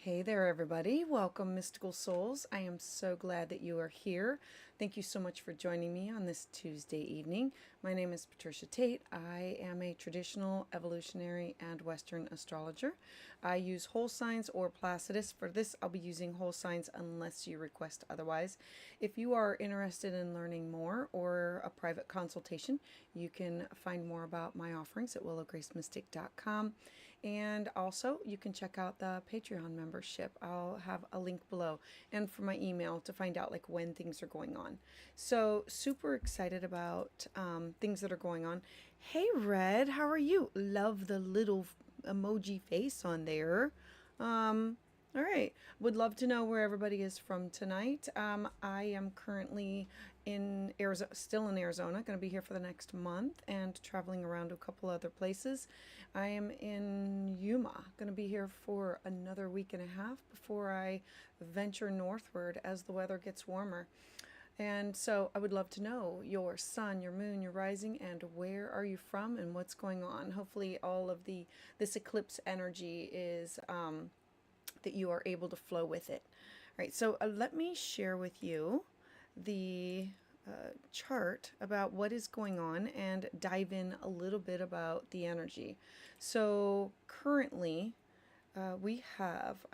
Hey there, everybody. Welcome, Mystical Souls. I am so glad that you are here. Thank you so much for joining me on this Tuesday evening. My name is Patricia Tate. I am a traditional, evolutionary, and Western astrologer. I use whole signs or Placidus. For this, I'll be using whole signs unless you request otherwise. If you are interested in learning more or a private consultation, you can find more about my offerings at willowgracemystik.com. And also, you can check out the Patreon membership. I'll have a link below, and for my email to find out like when things are going on. So super excited about things that are going on. Hey Red, how are you? Love the little emoji face on there. All right. Would love to know where everybody is from tonight. I am currently in Arizona, still in Arizona, going to be here for the next month and traveling around to a couple other places. I am in Yuma, going to be here for another week and a half before I venture northward as the weather gets warmer. And so I would love to know your sun, your moon, your rising, and where are you from and what's going on. Hopefully all of this eclipse energy is that you are able to flow with it. All right, so let me share with you the chart about what is going on and dive in a little bit about the energy. So currently, I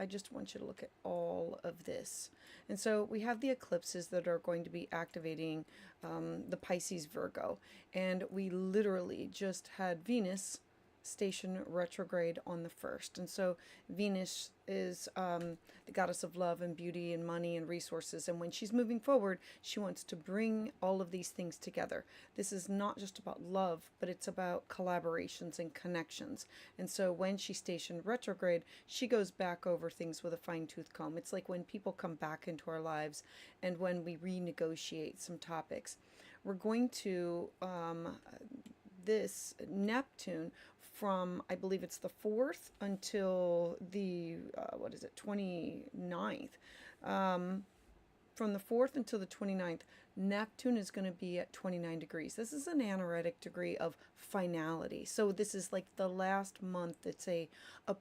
just want you to look at all of this. And so we have the eclipses that are going to be activating the Pisces Virgo. And we literally just had Venus station retrograde on the 1st. And so Venus is the goddess of love and beauty and money and resources. And when she's moving forward, she wants to bring all of these things together. This is not just about love, but it's about collaborations and connections. And so when she's stationed retrograde, she goes back over things with a fine-tooth comb. It's like when people come back into our lives and when we renegotiate some topics. We're going to this Neptune from, I believe it's the 4th until the, 29th. From the 4th until the 29th, Neptune is going to be at 29 degrees. This is an anaretic degree of finality. So this is like the last month. It's a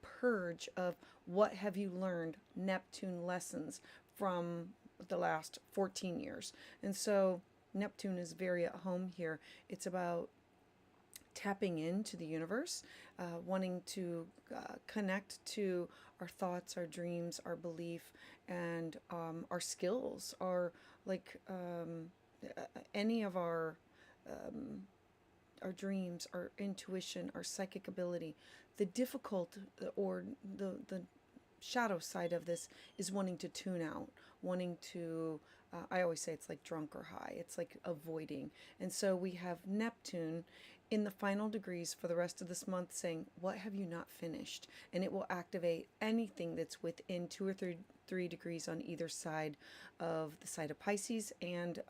purge of what have you learned, Neptune lessons from the last 14 years. And so Neptune is very at home here. It's about tapping into the universe, wanting to connect to our thoughts, our dreams, our belief, and our skills, any of our dreams, our intuition, our psychic ability. The difficult or the shadow side of this is wanting to tune out, wanting to, I always say it's like drunk or high. It's like avoiding. And so we have Neptune in the final degrees for the rest of this month saying, what have you not finished? And it will activate anything that's within 2 or 3 degrees on either side of the side of Pisces, and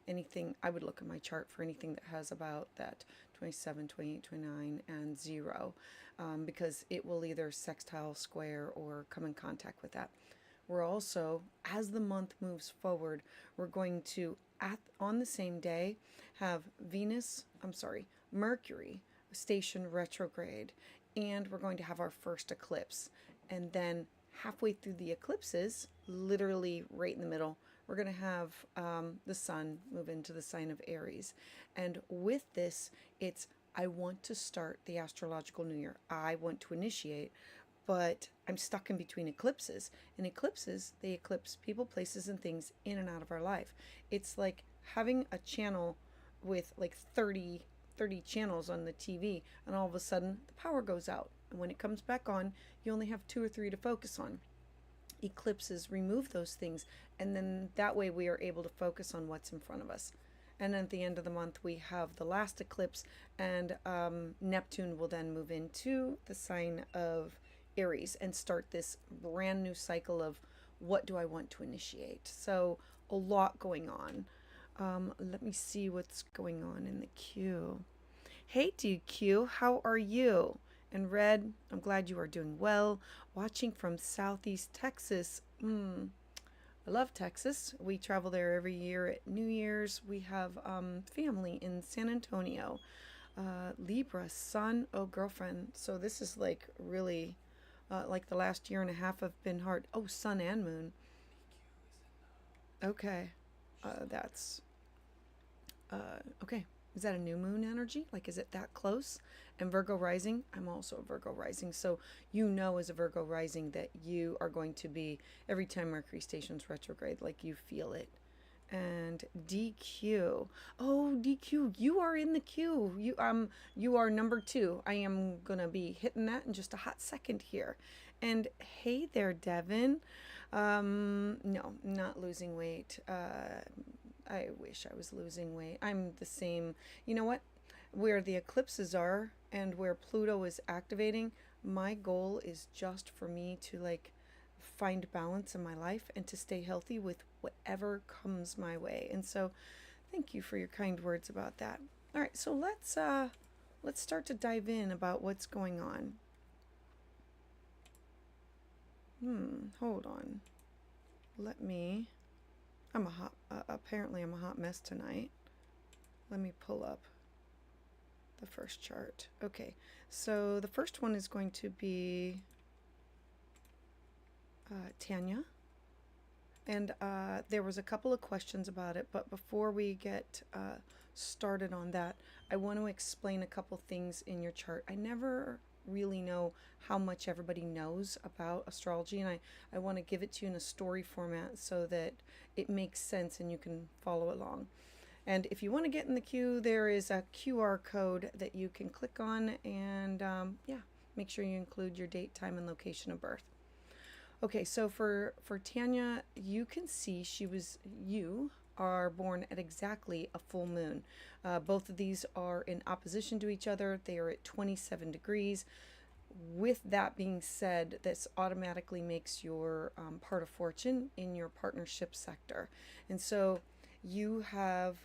anything, I would look at my chart for anything that has about that 27, 28, 29, and 0, because it will either sextile, square, or come in contact with that. We're also, as the month moves forward, we're going to, on the same day, have Mercury station retrograde, and we're going to have our first eclipse. And then halfway through the eclipses, literally right in the middle, we're going to have the sun move into the sign of Aries. And with this, I want to start the astrological new year. I want to initiate, but I'm stuck in between eclipses. And eclipses, they eclipse people, places, and things in and out of our life. It's like having a channel with like 30 channels on the TV, and all of a sudden the power goes out. And when it comes back on, you only have 2 or 3 to focus on. Eclipses remove those things, and then that way we are able to focus on what's in front of us. And at the end of the month, we have the last eclipse, and Neptune will then move into the sign of Aries and start this brand new cycle of what do I want to initiate. So a lot going on. Let me see what's going on in the queue. Hey DQ, how are you? And Red, I'm glad you are doing well. Watching from Southeast Texas. I love Texas. We travel there every year at New Year's. We have family in San Antonio. Libra, sun, oh girlfriend. So this is like really like the last year and a half have been hard. Oh, sun and moon. Okay. That's okay. Is that a new moon energy? Like, is it that close? And Virgo rising, I'm also a Virgo rising. So, you know, as a Virgo rising, that you are going to be, every time Mercury stations retrograde, like you feel it. And DQ. Oh, DQ, you are in the queue. You are number 2. I am gonna be hitting that in just a hot second here. And hey there, Devin. No, not losing weight. I wish I was losing weight. I'm the same. You know what? Where the eclipses are and where Pluto is activating, my goal is just for me to like find balance in my life and to stay healthy with whatever comes my way. And so thank you for your kind words about that. All right, so let's start to dive in about what's going on. Hold on. Apparently I'm a hot mess tonight. Let me pull up the first chart. Okay, so the first one is going to be Tanya. And there was a couple of questions about it, but before we get started on that, I want to explain a couple things in your chart. I never really know how much everybody knows about astrology, and I want to give it to you in a story format so that it makes sense and you can follow along. And if you want to get in the queue, there is a QR code that you can click on, and yeah, make sure you include your date, time, and location of birth. Okay, so for Tanya, you can see you are born at exactly a full moon. Both of these are in opposition to each other. They are at 27 degrees. With that being said, this automatically makes your part of fortune in your partnership sector. And so you have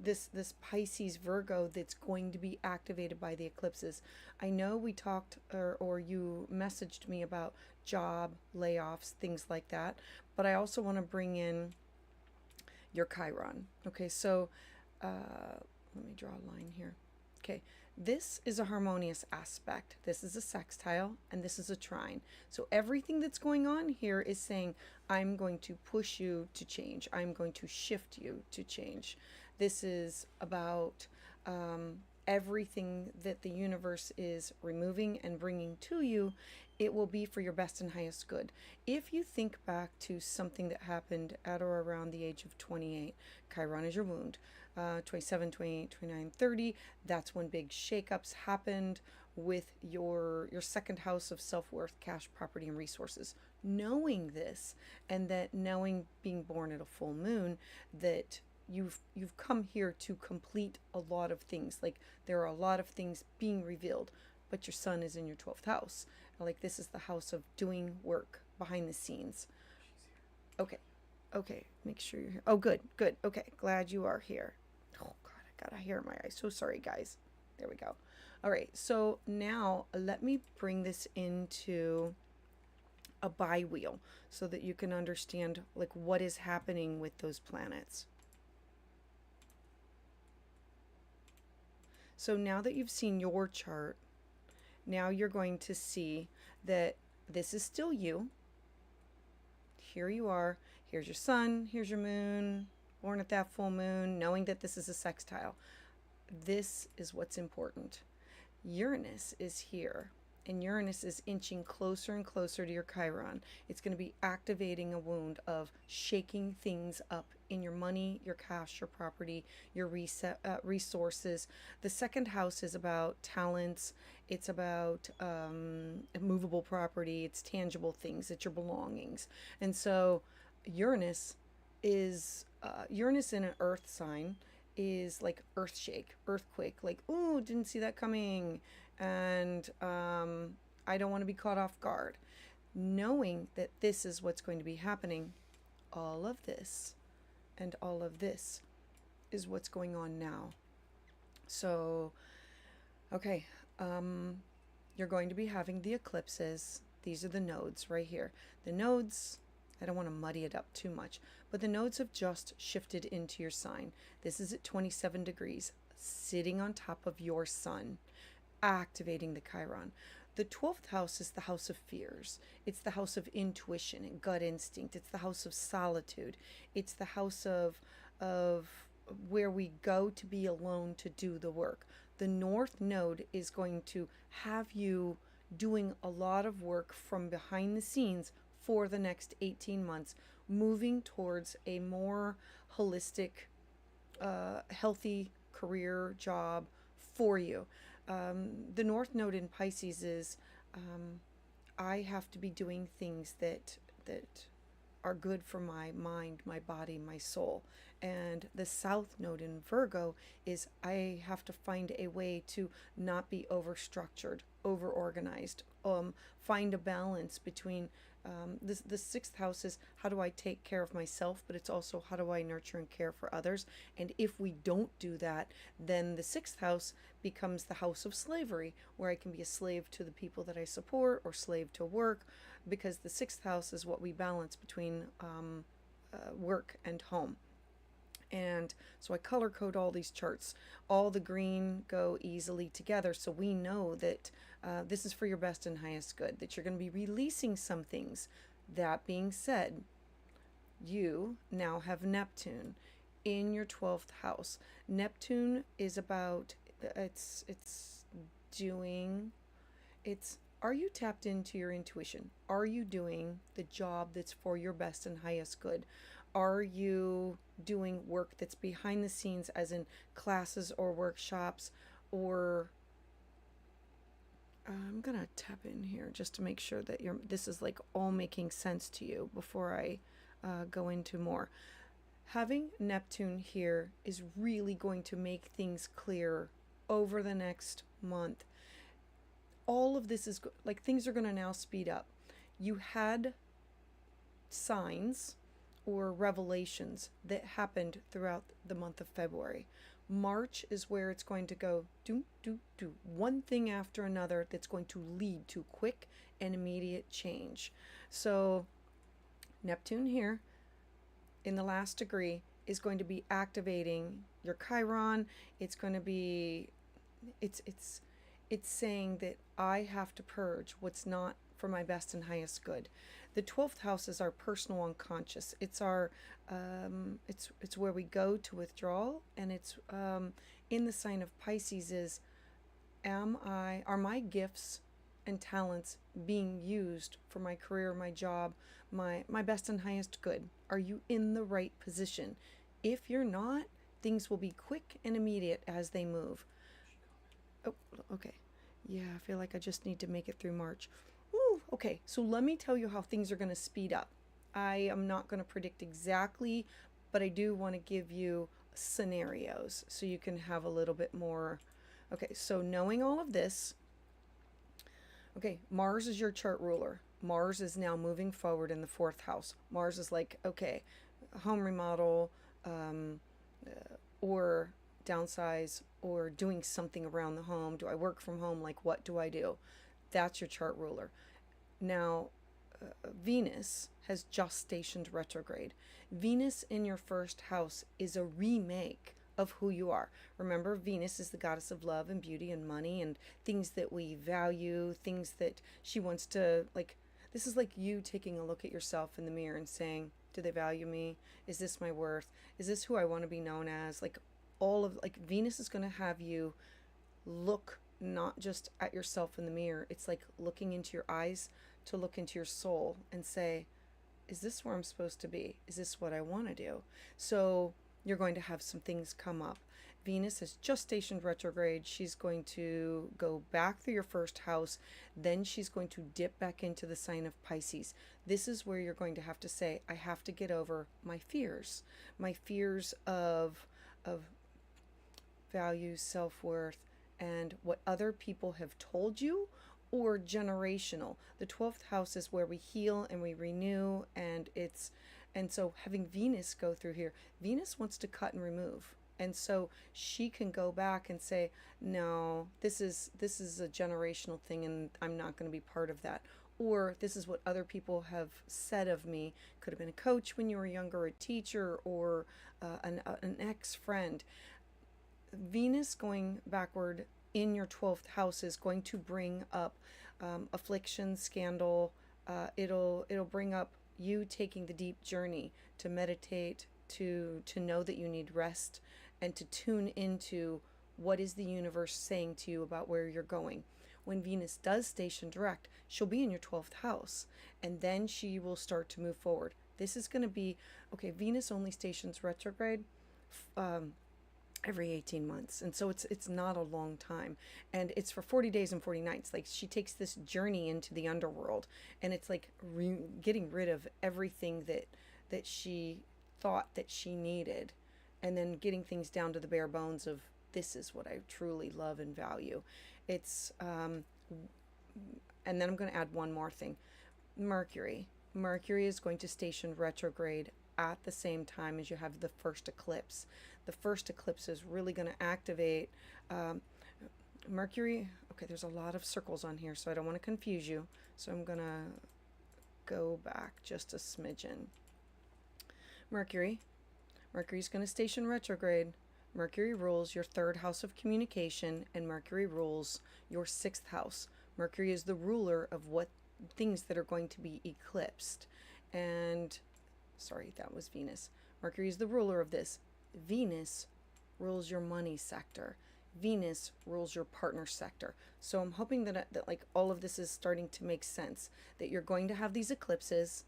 this Pisces Virgo that's going to be activated by the eclipses. I know we talked or you messaged me about job layoffs, things like that, but I also want to bring in your Chiron. Okay, so let me draw a line here. Okay, this is a harmonious aspect. This is a sextile, and this is a trine. So everything that's going on here is saying, I'm going to push you to change. I'm going to shift you to change. This is about everything that the universe is removing and bringing to you. It will be for your best and highest good. If you think back to something that happened at or around the age of 28, Chiron is your wound. 27, 28, 29, 30, that's when big shakeups happened with your second house of self-worth, cash, property, and resources. Knowing this, and that knowing, being born at a full moon, that you've come here to complete a lot of things. Like, there are a lot of things being revealed, but your sun is in your 12th house. Like, this is the house of doing work behind the scenes. Okay, make sure you're here. Oh, good, okay, glad you are here. Oh God, I got a hair in my eye. So sorry, guys. There we go. All right, so now let me bring this into a bi-wheel so that you can understand like what is happening with those planets. So now that you've seen your chart, now you're going to see that this is still you. Here you are. Here's your sun. Here's your moon. Born at that full moon, knowing that this is a sextile. This is what's important. Uranus is here, and Uranus is inching closer and closer to your Chiron. It's going to be activating a wound of shaking things up in your money, your cash, your property, your resources. The second house is about talents. It's about movable property. It's tangible things. It's your belongings. And so Uranus is Uranus in an earth sign is like earth shake, earthquake, like, ooh, didn't see that coming, and I don't want to be caught off guard. Knowing that this is what's going to be happening, all of this and all of this is what's going on now. So, okay, you're going to be having the eclipses. These are the nodes right here. The nodes, I don't want to muddy it up too much, but the nodes have just shifted into your sign. This is at 27 degrees, sitting on top of your sun, activating the Chiron. The 12th house is the house of fears. It's the house of intuition and gut instinct. It's the house of solitude. It's the house of where we go to be alone to do the work. The North Node is going to have you doing a lot of work from behind the scenes for the next 18 months, moving towards a more holistic, healthy career job for you. The North Node in Pisces is I have to be doing things that are good for my mind, my body, my soul. And the South Node in Virgo is I have to find a way to not be overstructured, over organized, find a balance between the sixth house is how do I take care of myself, but it's also how do I nurture and care for others. And if we don't do that, then the sixth house becomes the house of slavery, where I can be a slave to the people that I support or slave to work, because the sixth house is what we balance between work and home. And so I color code all these charts. All the green go easily together, so we know that this is for your best and highest good, that you're going to be releasing some things. That being said, you now have Neptune in your 12th house. Neptune is about, are you tapped into your intuition? Are you doing the job that's for your best and highest good? Are you doing work that's behind the scenes, as in classes or workshops? Or I'm gonna tap in here just to make sure that this is like all making sense to you before I go into more. Having Neptune here is really going to make things clear over the next month. All of this is like things are going to now speed up. You had signs or revelations that happened throughout the month of February. March is where it's going to go do one thing after another that's going to lead to quick and immediate change. So Neptune here in the last degree is going to be activating your Chiron. It's going to be it's saying that I have to purge what's not for my best and highest good. The 12th house is our personal unconscious. It's our it's where we go to withdrawal, and it's in the sign of Pisces is are my gifts and talents being used for my career, my job, my best and highest good? Are you in the right position? If you're not, things will be quick and immediate as they move. Oh, okay. Yeah, I feel like I just need to make it through March. Ooh, okay, so let me tell you how things are going to speed up. I am not going to predict exactly, but I do want to give you scenarios so you can have a little bit more. Okay, so knowing all of this, okay, Mars is your chart ruler. Mars is now moving forward in the 4th house. Mars is like, okay, home remodel, or downsize, or doing something around the home. Do I work from home? Like, what do I do? That's your chart ruler. Now, Venus has just stationed retrograde. Venus in your 1st house is a remake of who you are. Remember, Venus is the goddess of love and beauty and money and things that we value, things that she wants to, like, this is like you taking a look at yourself in the mirror and saying, do they value me? Is this my worth? Is this who I want to be known as? Like, all of, like, Venus is going to have you look not just at yourself in the mirror. It's like looking into your eyes to look into your soul and say, is this where I'm supposed to be? Is this what I want to do? So you're going to have some things come up. Venus has just stationed retrograde. She's going to go back through your 1st house. Then she's going to dip back into the sign of Pisces. This is where you're going to have to say, I have to get over my fears of value, self-worth, and what other people have told you, or generational. The 12th house is where we heal and we renew, and so having Venus go through here, Venus wants to cut and remove. And so she can go back and say, no, this is a generational thing and I'm not going to be part of that. Or this is what other people have said of me. Could have been a coach when you were younger, a teacher, or an ex-friend. Venus going backward in your 12th house is going to bring up affliction, scandal. It'll bring up you taking the deep journey to meditate, to know that you need rest, and to tune into what is the universe saying to you about where you're going. When Venus does station direct, she'll be in your 12th house, and then she will start to move forward. This is going to be, okay, Venus only stations retrograde every 18 months, and so it's not a long time, and it's for 40 days and 40 nights. Like, she takes this journey into the underworld, and it's like getting rid of everything that she thought that she needed, and then getting things down to the bare bones of, this is what I truly love and value. It's and then I'm going to add one more thing. Mercury is going to station retrograde at the same time as you have the first eclipse. The first eclipse is really going to activate Mercury. Okay, there's a lot of circles on here, so I don't want to confuse you. So I'm going to go back just a smidgen. Mercury's going to station retrograde. Mercury rules your 3rd house of communication, and Mercury rules your 6th house. Mercury is the ruler of what things that are going to be eclipsed. And, sorry, that was Venus. Mercury is the ruler of this. Venus rules your money sector. Venus rules your partner sector. So I'm hoping that like all of this is starting to make sense, that you're going to have these eclipses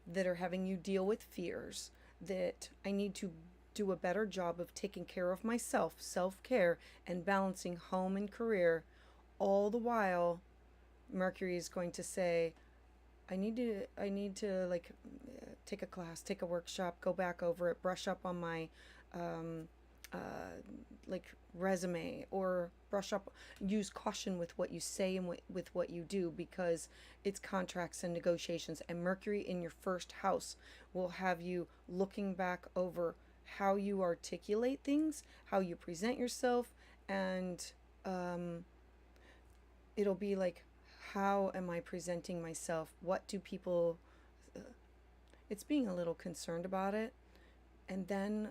that are having you deal with fears, that I need to do a better job of taking care of myself, self-care, and balancing home and career. All the while, Mercury is going to say, I need to like take a class, take a workshop, go back over it, brush up on my like resume, or brush up, use caution with what you say and with what you do, because it's contracts and negotiations. And Mercury in your 1st house will have you looking back over how you articulate things, how you present yourself, and it'll be like, how am I presenting myself? What do people... it's being a little concerned about it. And then,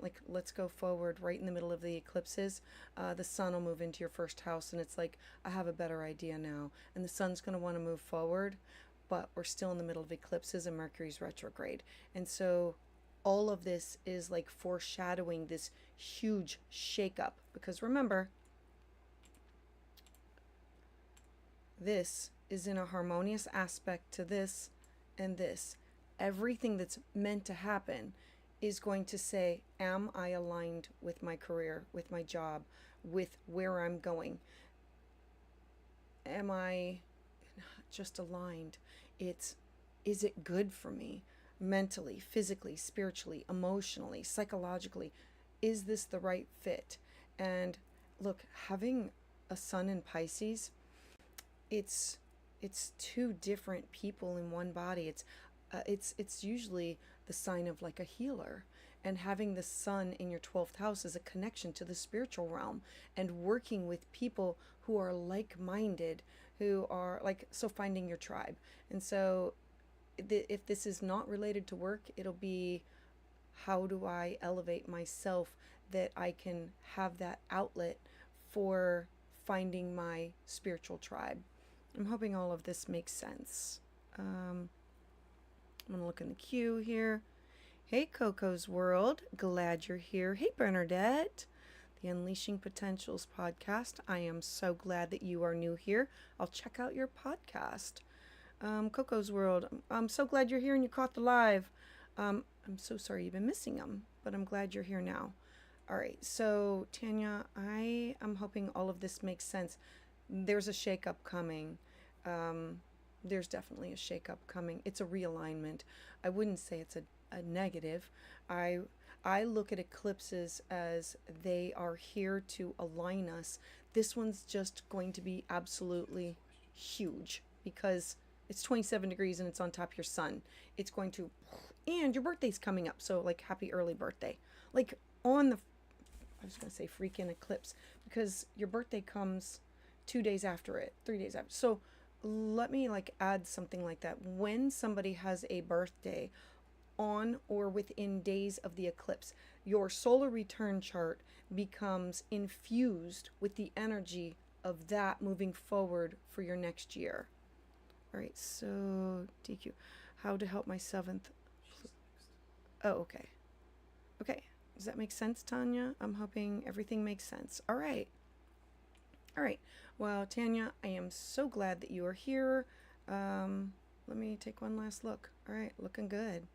like, let's go forward right in the middle of the eclipses. The sun will move into your 1st house, and it's like, I have a better idea now. And the sun's going to want to move forward, but we're still in the middle of eclipses, and Mercury's retrograde. And so all of this is like foreshadowing this huge shakeup, because remember, this is in a harmonious aspect to this and this. Everything that's meant to happen is going to say, am I aligned with my career, with my job, with where I'm going? Am I just aligned? Is it good for me? Mentally, physically, spiritually, emotionally, psychologically, is this the right fit? And look, having a sun in Pisces, it's 2 different people in one body. It's usually the sign of like a healer, and having the sun in your 12th house is a connection to the spiritual realm, and working with people who are like-minded, who are like, so finding your tribe. And so if this is not related to work, it'll be, how do I elevate myself that I can have that outlet for finding my spiritual tribe. I'm hoping all of this makes sense. I'm going to look in the queue here. Hey, Coco's World. Glad you're here. Hey, Bernadette. The Unleashing Potentials podcast. I am so glad that you are new here. I'll check out your podcast. Coco's World, I'm so glad you're here and you caught the live. I'm so sorry you've been missing them, but I'm glad you're here now. All right, so Tanya, I am hoping all of this makes sense. There's a shakeup coming. There's definitely a shakeup coming. It's a realignment. I wouldn't say it's a negative. I look at eclipses as they are here to align us. This one's just going to be absolutely huge, because it's 27 degrees and it's on top of your sun. It's going to, and your birthday's coming up. So like, happy early birthday. Like on the, I was going to say freaking eclipse, because your birthday comes 2 days after it, 3 days after. So let me like add something like that. When somebody has a birthday on or within days of the eclipse, your solar return chart becomes infused with the energy of that moving forward for your next year. All right, so DQ, how to help my seventh. Oh, okay. Okay, does that make sense, Tanya? I'm hoping everything makes sense. All right. All right. Well, Tanya, I am so glad that you are here. Let me take one last look. All right, looking good.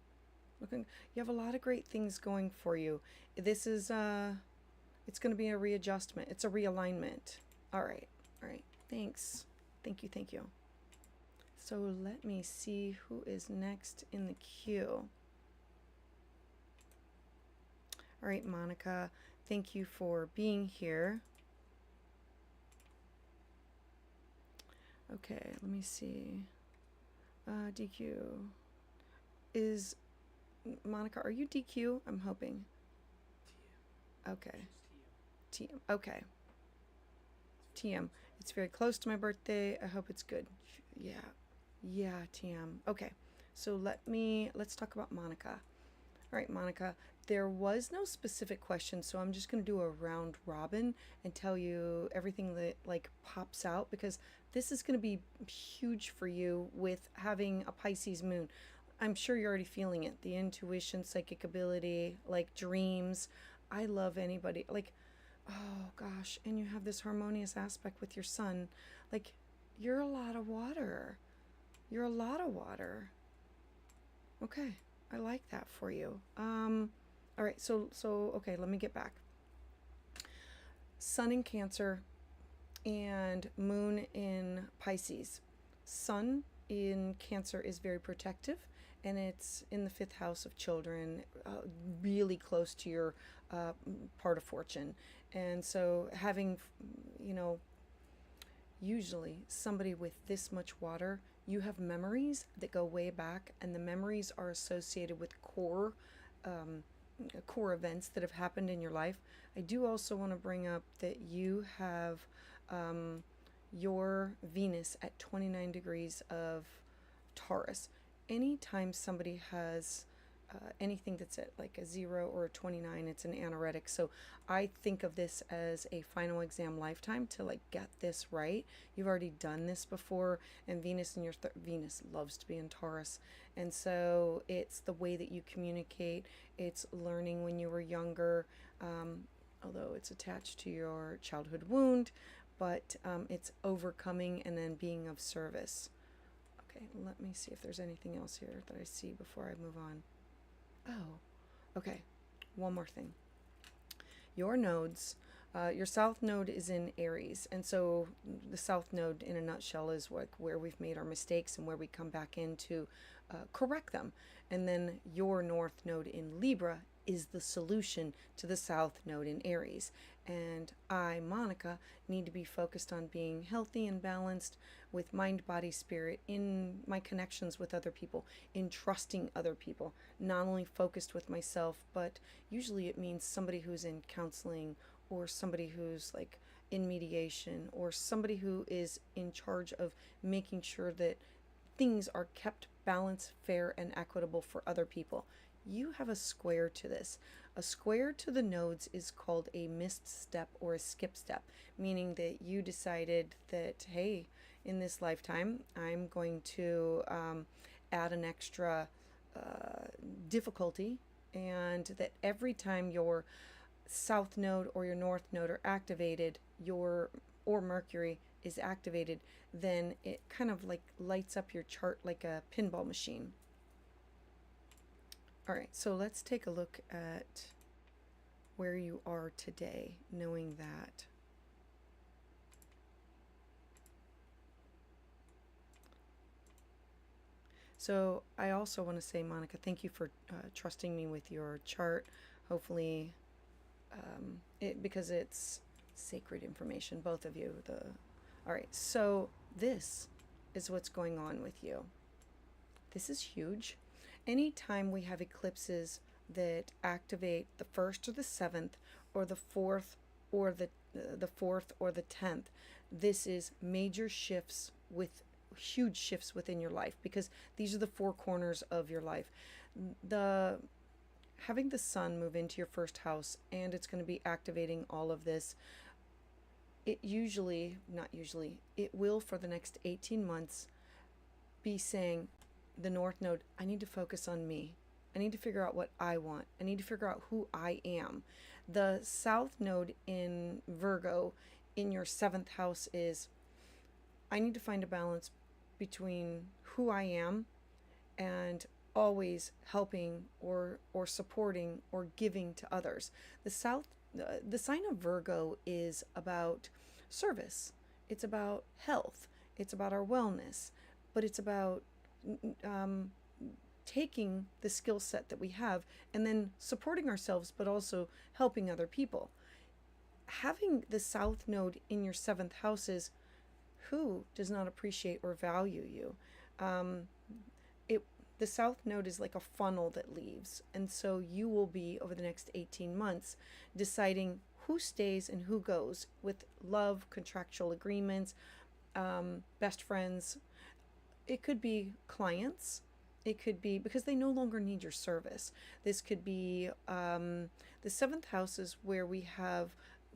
You have a lot of great things going for you. This is it's going to be a readjustment. It's a realignment. All right. All right. Thanks. Thank you. Thank you. So let me see who is next in the queue. All right, Monica, thank you for being here. Okay, let me see. DQ. Is Monica, are you DQ? I'm hoping. Okay. TM. Okay. TM. It's very close to my birthday. I hope it's good. Yeah. Yeah, TM. Okay. So let's talk about Monica. All right, Monica, there was no specific question, so I'm just going to do a round robin and tell you everything that like pops out, because this is going to be huge for you with having a Pisces moon. I'm sure you're already feeling it. The intuition, psychic ability, like dreams. I love anybody. Like, oh gosh, and you have this harmonious aspect with your sun. Like, you're a lot of water. You're a lot of water. Okay, I like that for you. All right, so okay, let me get back. Sun in Cancer and Moon in Pisces. Sun in Cancer is very protective, and it's in the 5th house of children, really close to your part of fortune. And so having, usually somebody with this much water, you have memories that go way back, and the memories are associated with core events that have happened in your life. I do also want to bring up that you have your Venus at 29 degrees of Taurus. Anytime somebody has anything that's at like a 0 or a 29, it's an anoretic. So I think of this as a final exam lifetime to like get this right. You've already done this before, and Venus in your Venus loves to be in Taurus, and so it's the way that you communicate. It's learning when you were younger, although it's attached to your childhood wound, but it's overcoming and then being of service. Okay, let me see if there's anything else here that I see before I move on. Oh, okay. One more thing. Your nodes, your south node is in Aries. And so the south node, in a nutshell, is where we've made our mistakes and where we come back in to correct them. And then your north node in Libra is the solution to the south node in Aries. And I, Monica, need to be focused on being healthy and balanced with mind, body, spirit, in my connections with other people, in trusting other people, not only focused with myself, but usually it means somebody who's in counseling, or somebody who's like in mediation, or somebody who is in charge of making sure that things are kept balanced, fair, and equitable for other people. You have a square to this. A square to the nodes is called a missed step or a skip step, meaning that you decided that, hey, in this lifetime, I'm going to add an extra difficulty, and that every time your south node or your north node are activated, or Mercury is activated, then it kind of like lights up your chart like a pinball machine. All right, so let's take a look at where you are today, knowing that. So I also want to say, Monica, thank you for trusting me with your chart. Hopefully, because it's sacred information, both of you. All right, so this is what's going on with you. This is huge. Anytime we have eclipses that activate the 1st or the 7th or the 4th or the 4th or the 10th, this is major shifts, with huge shifts within your life, because these are the 4 corners of your life. Having the sun move into your 1st house, and it's going to be activating all of this. it it will for the next 18 months be saying, the North Node, I need to focus on me. I need to figure out what I want. I need to figure out who I am. The South Node in Virgo in your 7th house is, I need to find a balance between who I am and always helping or supporting or giving to others. The sign of Virgo is about service. It's about health. It's about our wellness, but it's about taking the skill set that we have and then supporting ourselves, but also helping other people. Having the South Node in your 7th house is, who does not appreciate or value you? The South Node is like a funnel that leaves. And so you will be, over the next 18 months, deciding who stays and who goes with love, contractual agreements, best friends. It could be clients. It could be because they no longer need your service. This could be the 7th house is where we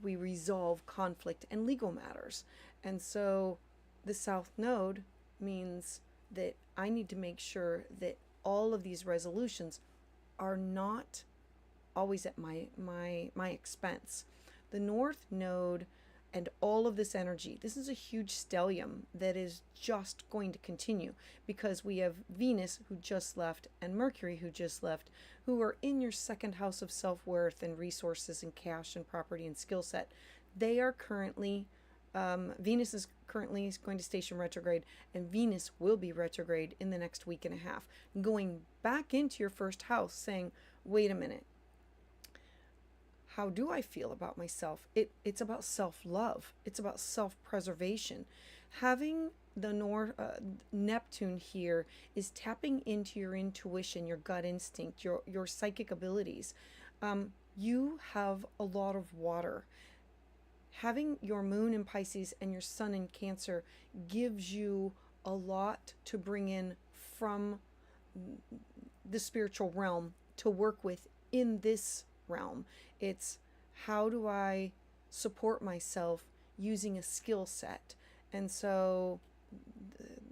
resolve conflict and legal matters. And so the South Node means that I need to make sure that all of these resolutions are not always at my expense. The North Node and all of this energy, this is a huge stellium that is just going to continue, because we have Venus, who just left, and Mercury, who just left, who are in your 2nd house of self-worth and resources and cash and property and skill set. They are currently Venus is currently going to station retrograde, and Venus will be retrograde in the next week and a half, going back into your 1st house, saying, wait a minute, how do I feel about myself? It's about self-love. It's about self-preservation. Having the Neptune here is tapping into your intuition, your gut instinct, your psychic abilities. You have a lot of water. Having your moon in Pisces and your sun in Cancer gives you a lot to bring in from the spiritual realm to work with in this realm. It's, how do I support myself using a skill set? And so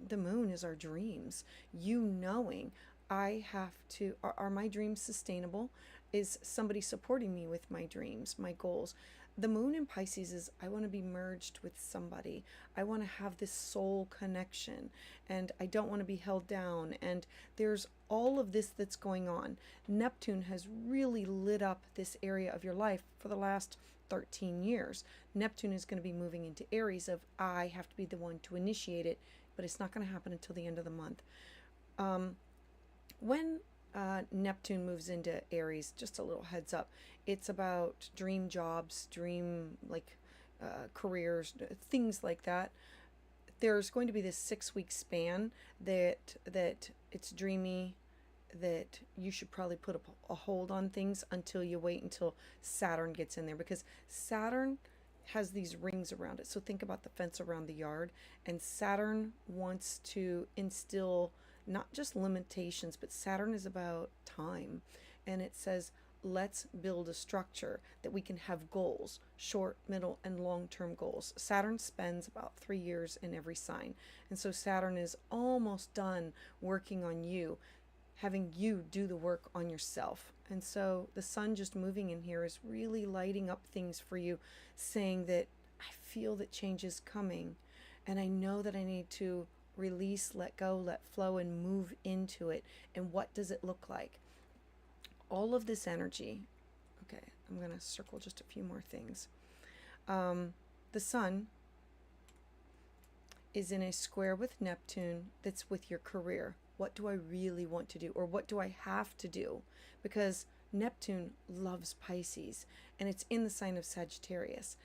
the moon is our dreams. You knowing, I have to, are my dreams sustainable? Is somebody supporting me with my dreams, my goals? The moon in Pisces is, I want to be merged with somebody. I want to have this soul connection, and I don't want to be held down. And there's all of this that's going on. Neptune has really lit up this area of your life for the last 13 years. Neptune is going to be moving into Aries of, I have to be the one to initiate it, but it's not going to happen until the end of the month. When Neptune moves into Aries, just a little heads up, it's about dream jobs, dream careers, things like that. There's going to be this 6-week span that it's dreamy, that you should probably put a hold on things until you wait until Saturn gets in there, because Saturn has these rings around it. So think about the fence around the yard, and Saturn wants to instill not just limitations, but Saturn is about time. And it says, let's build a structure that we can have goals, short, middle, and long-term goals. Saturn spends about 3 years in every sign. And so Saturn is almost done working on you, having you do the work on yourself. And so the sun just moving in here is really lighting up things for you, saying that I feel that change is coming, and I know that I need to release, let go, let flow, and move into it. And what does it look like? All of this energy. Okay, I'm going to circle just a few more things. The sun is in a square with Neptune that's with your career. What do I really want to do? Or what do I have to do? Because Neptune loves Pisces, and it's in the sign of Sagittarius.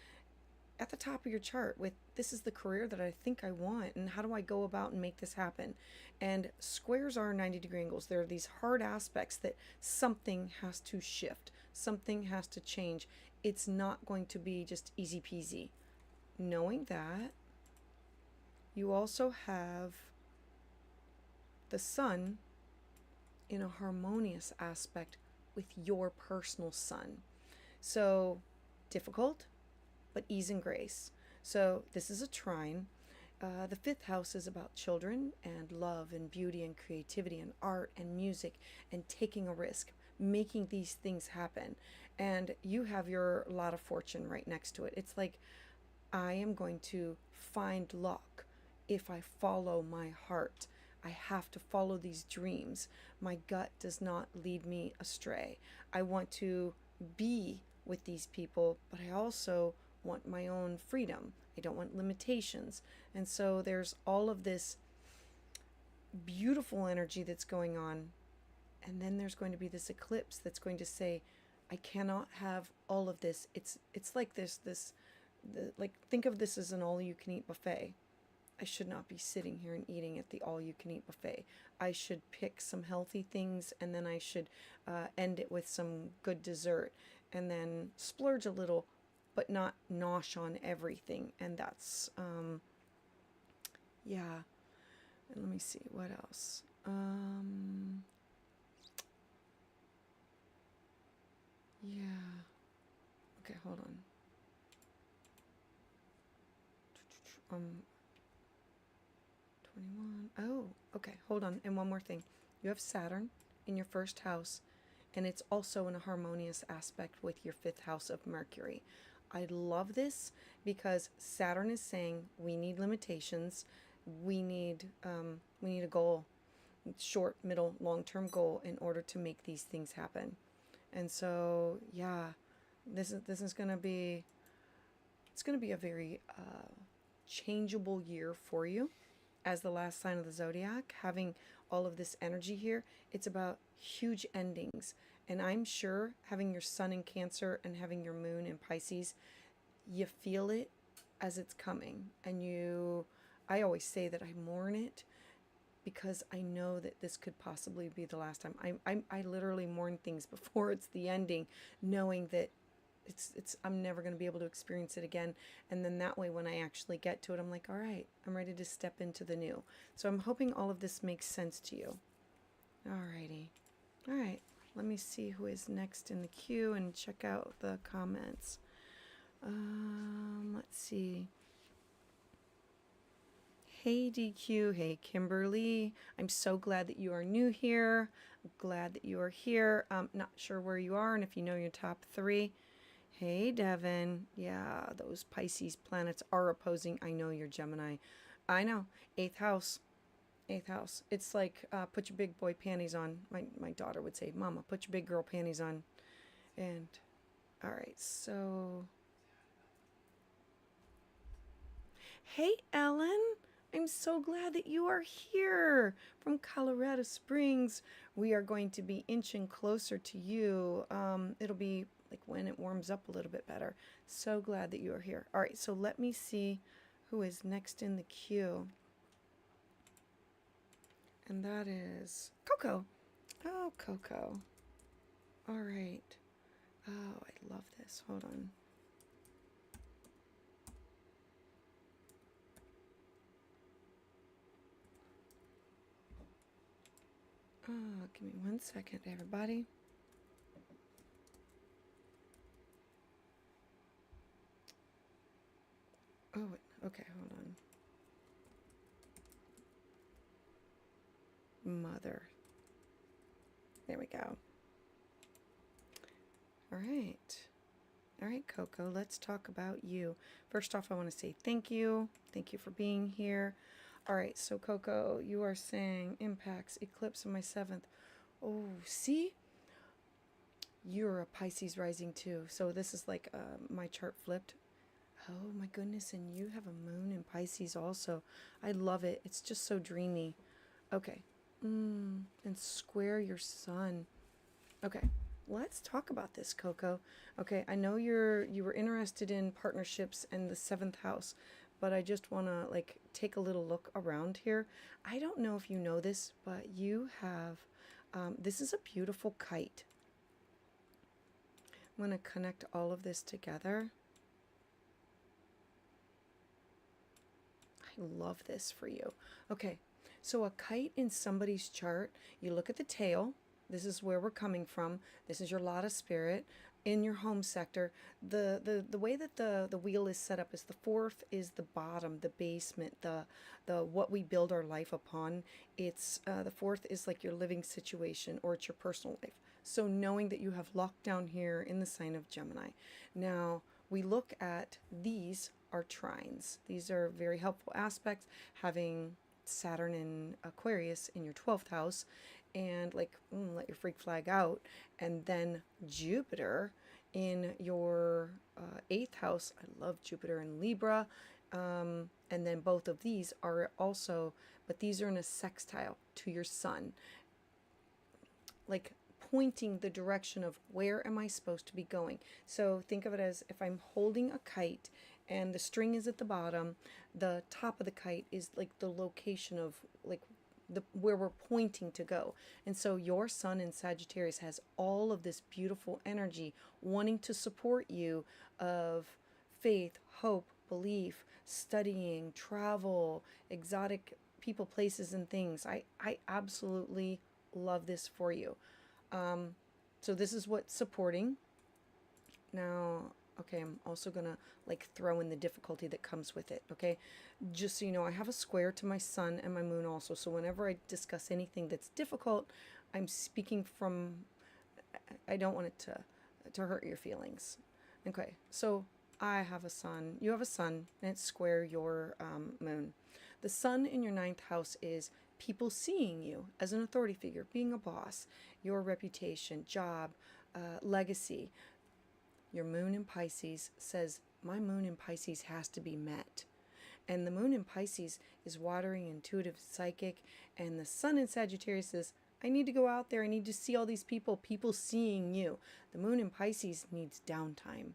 At the top of your chart with, this is the career that I think I want, and how do I go about and make this happen? And squares are 90-degree angles. There are these hard aspects that something has to shift, something has to change. It's not going to be just easy peasy. Knowing that, you also have the sun in a harmonious aspect with your personal sun. So difficult, but ease and grace. So this is a trine. The fifth house is about children and love and beauty and creativity and art and music and taking a risk, making these things happen. And you have your lot of fortune right next to it. It's like, I am going to find luck if I follow my heart. I have to follow these dreams. My gut does not lead me astray. I want to be with these people, but I also want my own freedom. I don't want limitations. And so there's all of this beautiful energy that's going on. And then there's going to be this eclipse that's going to say, I cannot have all of this. It's like like, think of this as an all-you-can-eat buffet. I should not be sitting here and eating at the all-you-can-eat buffet. I should pick some healthy things, and then I should end it with some good dessert, and then splurge a little, but not nosh on everything. And that's, yeah. And let me see, what else? Yeah. Okay, hold on. 21. Oh, okay, hold on. And one more thing. You have Saturn in your first house, and it's also in a harmonious aspect with your fifth house of Mercury. I love this because Saturn is saying we need limitations. We need a goal, short, middle, long-term goal in order to make these things happen. And so, yeah, this is going to be, it's going to be a very changeable year for you as the last sign of the zodiac. Having all of this energy here, it's about huge endings. And I'm sure having your sun in Cancer and having your moon in Pisces, you feel it as it's coming. And I always say that I mourn it because I know that this could possibly be the last time. I literally mourn things before it's the ending, knowing that I'm never going to be able to experience it again. And then that way, when I actually get to it, I'm like, all right, I'm ready to step into the new. So I'm hoping all of this makes sense to you. Alrighty. All right. Let me see who is next in the queue and check out the comments. Let's see. Hey DQ, hey Kimberly. I'm so glad that you are new here. I'm glad that you are here. Not sure where you are and if you know your top 3. Hey Devin. Yeah, those Pisces planets are opposing. I know you're Gemini. I know. 8th house. 8th house. It's like put your big boy panties on. My daughter would say, Mama, put your big girl panties on. And all right, so hey Ellen. I'm so glad that you are here from Colorado Springs. We are going to be inching closer to you. It'll be like when it warms up a little bit better. So glad that you are here. All right, so let me see who is next in the queue. And that is Coco. Oh, Coco. All right. Oh, I love this. Hold on. Oh, give me 1 second, everybody. Oh, okay, hold on. Mother. There we go. All right. All right, Coco, let's talk about you. First off, I want to say thank you. Thank you for being here. All right, so Coco, you are saying impacts, eclipse of my 7th. Oh, see? You're a Pisces rising too. So this is like my chart flipped. Oh my goodness, and you have a moon in Pisces also. I love it. It's just so dreamy. Okay. And square your sun. Okay. Let's talk about this, Coco. Okay, I know you were interested in partnerships and the 7th house, but I just want to like take a little look around here. I don't know if you know this, but you have this is a beautiful kite. I'm going to connect all of this together. I love this for you. Okay, so a kite in somebody's chart, you look at the tail. This is where we're coming from. This is your lot of spirit. in your home sector, the way that the wheel is set up is the fourth is the bottom, the basement, the what we build our life upon. It's the fourth is like your living situation, or it's your personal life. So knowing that you have locked down here in the sign of Gemini. Now we look at these are trines. These are very helpful aspects. Having Saturn in Aquarius in your 12th house, and like let your freak flag out, and then Jupiter in your 8th house. I love Jupiter in Libra. And then both of these are also, but these are in a sextile to your sun, like pointing the direction of where am I supposed to be going. So think of it as if I'm holding a kite and the string is at the bottom, the top of the kite is like the location of like where we're pointing to go. And so your sun in Sagittarius has all of this beautiful energy wanting to support you of faith, hope, belief, studying, travel, exotic people, places, and things. I absolutely love this for you. So this is what's supporting. Now, okay, I'm also gonna like throw in the difficulty that comes with it, okay? Just so you know, I have a square to my sun and my moon also. So whenever I discuss anything that's difficult, I'm speaking from, I don't want it to hurt your feelings. Okay, so I have a sun, you have a sun, and it's square your moon. The sun in your 9th house is people seeing you as an authority figure, being a boss, your reputation, job, legacy. Your moon in Pisces says, my moon in Pisces has to be met. And the moon in Pisces is watery, intuitive, psychic. And the sun in Sagittarius says, I need to go out there. I need to see all these people seeing you. The moon in Pisces needs downtime.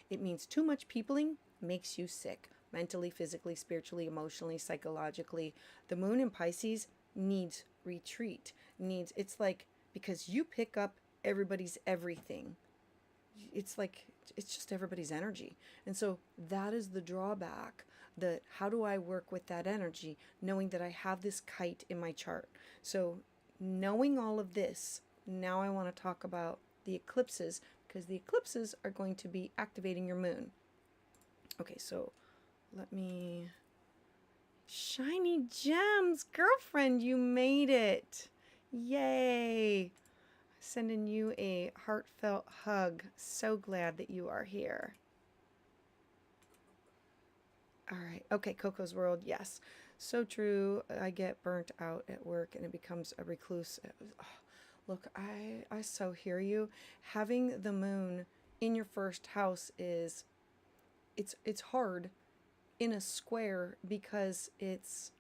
It means too much peopling makes you sick. Mentally, physically, spiritually, emotionally, psychologically. The moon in Pisces needs retreat. It's like, because you pick up everybody's everything. It's like, it's just everybody's energy. And so that is the drawback. That how do I work with that energy, knowing that I have this kite in my chart? So knowing all of this, now I want to talk about the eclipses, because the eclipses are going to be activating your moon. Okay, so let me... Shiny gems, girlfriend, you made it. Yay. Sending you a heartfelt hug. So glad that you are here. All right. Okay, Coco's World. Yes. So true. I get burnt out at work and it becomes a recluse. Oh, look, I so hear you. Having the moon in your first house is, it's hard in a square, because it's,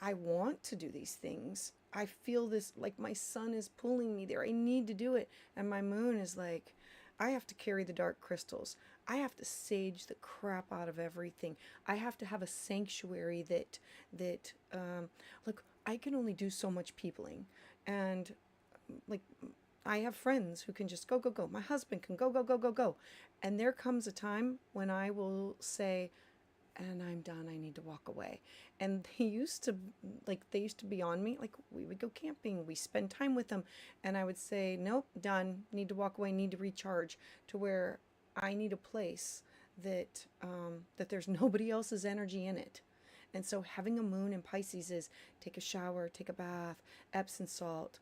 I want to do these things. I feel this, like my sun is pulling me there. I need to do it. And my moon is like, I have to carry the dark crystals. I have to sage the crap out of everything. I have to have a sanctuary that look, I can only do so much peopling. And like, I have friends who can just go, go, go. My husband can go, go, go, go, go. And there comes a time when I will say, and I'm done, I need to walk away. And they used to be on me. Like, we would go camping, we spend time with them, and I would say, nope, done, need to walk away, need to recharge, to where I need a place that that there's nobody else's energy in it. And so having a moon in Pisces is take a shower, take a bath, Epsom salt.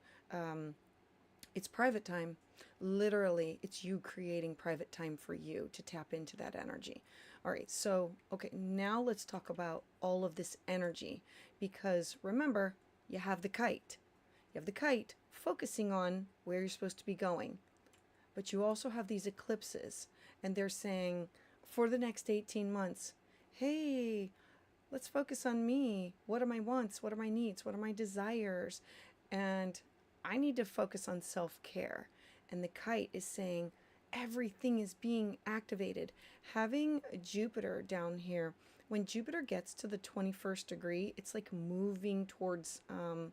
It's private time. Literally, it's you creating private time for you to tap into that energy. All right, so, okay, now let's talk about all of this energy, because remember, you have the kite. You have the kite focusing on where you're supposed to be going. But you also have these eclipses, and they're saying, for the next 18 months, hey, let's focus on me. What are my wants? What are my needs? What are my desires? And I need to focus on self-care. And the kite is saying, everything is being activated. Having Jupiter down here, when Jupiter gets to the 21st degree, it's like moving towards, oh,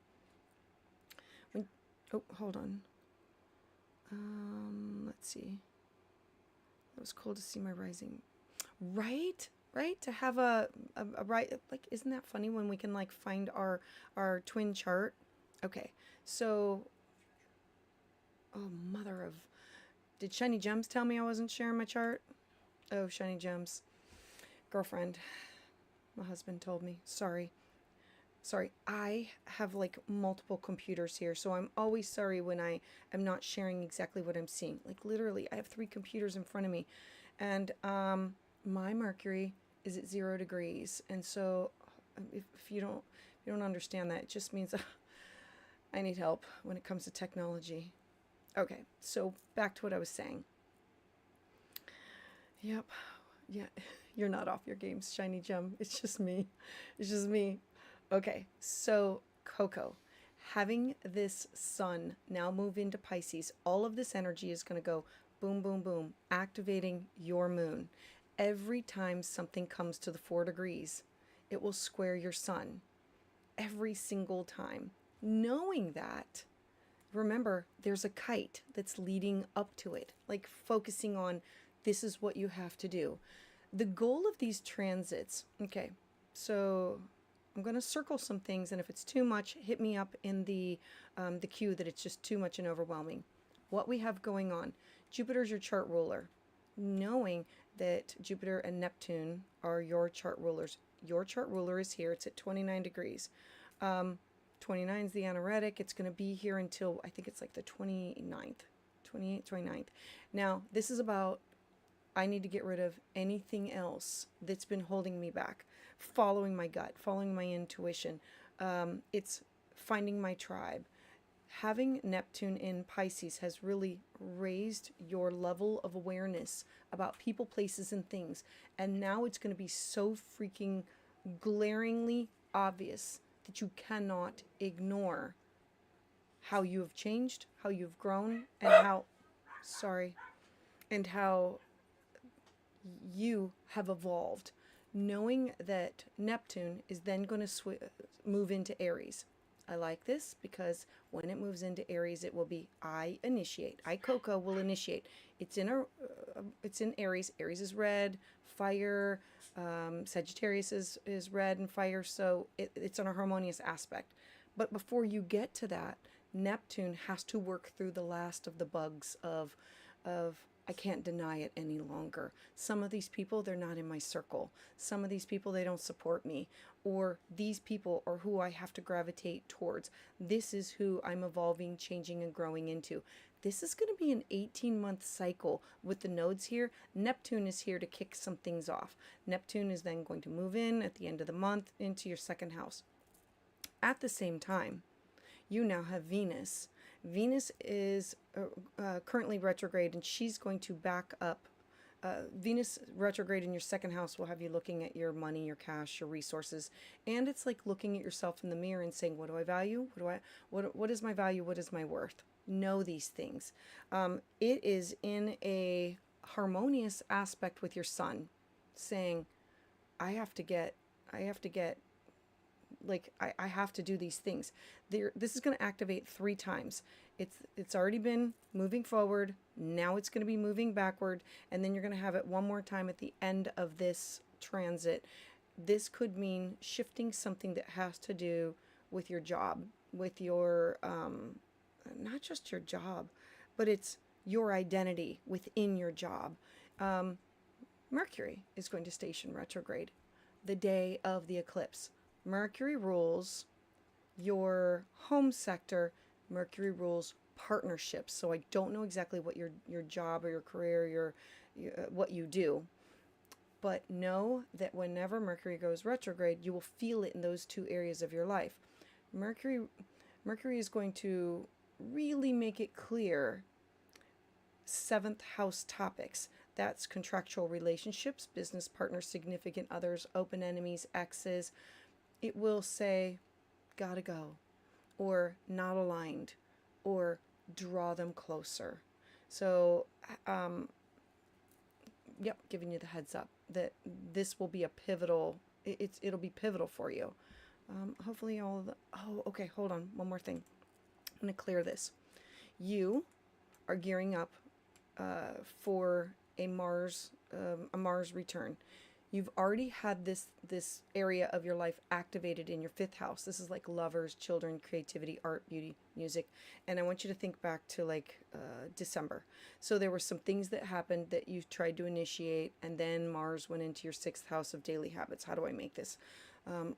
hold on. Let's see. It was cool to see my rising. Right? To have a right, like, isn't that funny when we can like find our twin chart? Okay. So, oh, mother of Did Shiny Gems tell me I wasn't sharing my chart? Oh, Shiny Gems. Girlfriend. My husband told me. Sorry. Sorry. I have like multiple computers here, so I'm always sorry when I am not sharing exactly what I'm seeing. Like literally, I have 3 computers in front of me. And my Mercury is at 0 degrees. And so if you don't understand that, it just means I need help when it comes to technology. Okay, so back to what I was saying. Yep. Yeah, you're not off your games, Shiny Gem. It's just me. It's just me. Okay, so Coco, having this sun now move into Pisces, all of this energy is going to go boom, boom, boom, activating your moon. Every time something comes to the 4 degrees, it will square your sun. Every single time. Knowing that, remember, there's a kite that's leading up to it, like focusing on this is what you have to do. The goal of these transits, okay, so I'm going to circle some things, and if it's too much, hit me up in the queue that it's just too much and overwhelming. What we have going on, Jupiter's your chart ruler. Knowing that Jupiter and Neptune are your chart rulers. Your chart ruler is here. It's at 29 degrees. 29 is the anaretic. It's going to be here until, I think it's like the 29th, 28th, 29th. Now, this is about, I need to get rid of anything else that's been holding me back. Following my gut, following my intuition. It's finding my tribe. Having Neptune in Pisces has really raised your level of awareness about people, places, and things. And now it's going to be so freaking glaringly obvious that you cannot ignore how you have changed, how you've grown, and how you have evolved. Knowing that Neptune is then going to move into Aries. I like this because when it moves into Aries, it will be I initiate. I, Coco, will initiate. It's in Aries. Aries is red, fire. Sagittarius is red and fire, so it's on a harmonious aspect. But before you get to that, Neptune has to work through the last of the bugs of I can't deny it any longer. Some of these people, they're not in my circle. Some of these people, they don't support me. Or these people are who I have to gravitate towards. This is who I'm evolving, changing, and growing into. This is going to be an 18-month cycle with the nodes here. Neptune is here to kick some things off. Neptune is then going to move in at the end of the month into your 2nd house. At the same time, you now have Venus. Venus is currently retrograde, and she's going to back up. Venus retrograde in your 2nd house will have you looking at your money, your cash, your resources, and it's like looking at yourself in the mirror and saying, "What do I value? What is my value? What is my worth?" Know these things. It is in a harmonious aspect with your sun, saying, "I have to get." Like I have to do these things. This is going to activate 3 times. It's already been moving forward. Now it's going to be moving backward, and then you're going to have it one more time at the end of this transit. This could mean shifting something that has to do with your job, with your not just your job, but it's your identity within your job. Mercury is going to station retrograde the day of the eclipse. Mercury rules your home sector. Mercury rules partnerships. So I don't know exactly what your job or your career, what you do. But know that whenever Mercury goes retrograde, you will feel it in those 2 areas of your life. Mercury is going to really make it clear 7th house topics. That's contractual relationships, business partners, significant others, open enemies, exes. It will say, gotta go, or not aligned, or draw them closer. So, yep, giving you the heads up that this will be a pivotal, it'll be pivotal for you. Hopefully all of the, okay, hold on, one more thing. I'm going to clear this. You are gearing up for a Mars return. You've already had this area of your life activated in your fifth house. This is like lovers, children, creativity, art, beauty, music. And I want you to think back to like December. So there were some things that happened that you tried to initiate, and then Mars went into your sixth house of daily habits. How do I make this?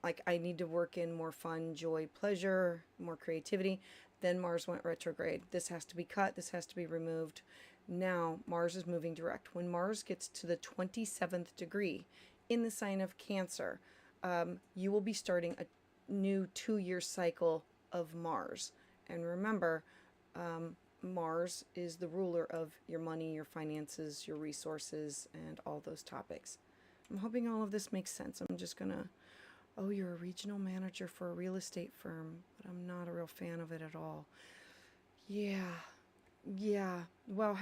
Like I need to work in more fun, joy, pleasure, more creativity. Then Mars went retrograde. This has to be cut. This has to be removed. Now Mars is moving direct. When Mars gets to the 27th degree in the sign of Cancer, you will be starting a new 2-year cycle of Mars. And remember, Mars is the ruler of your money, your finances, your resources, and all those topics. I'm hoping all of this makes sense. I'm just going to, oh, you're a regional manager for a real estate firm, but I'm not a real fan of it at all. Yeah. Well,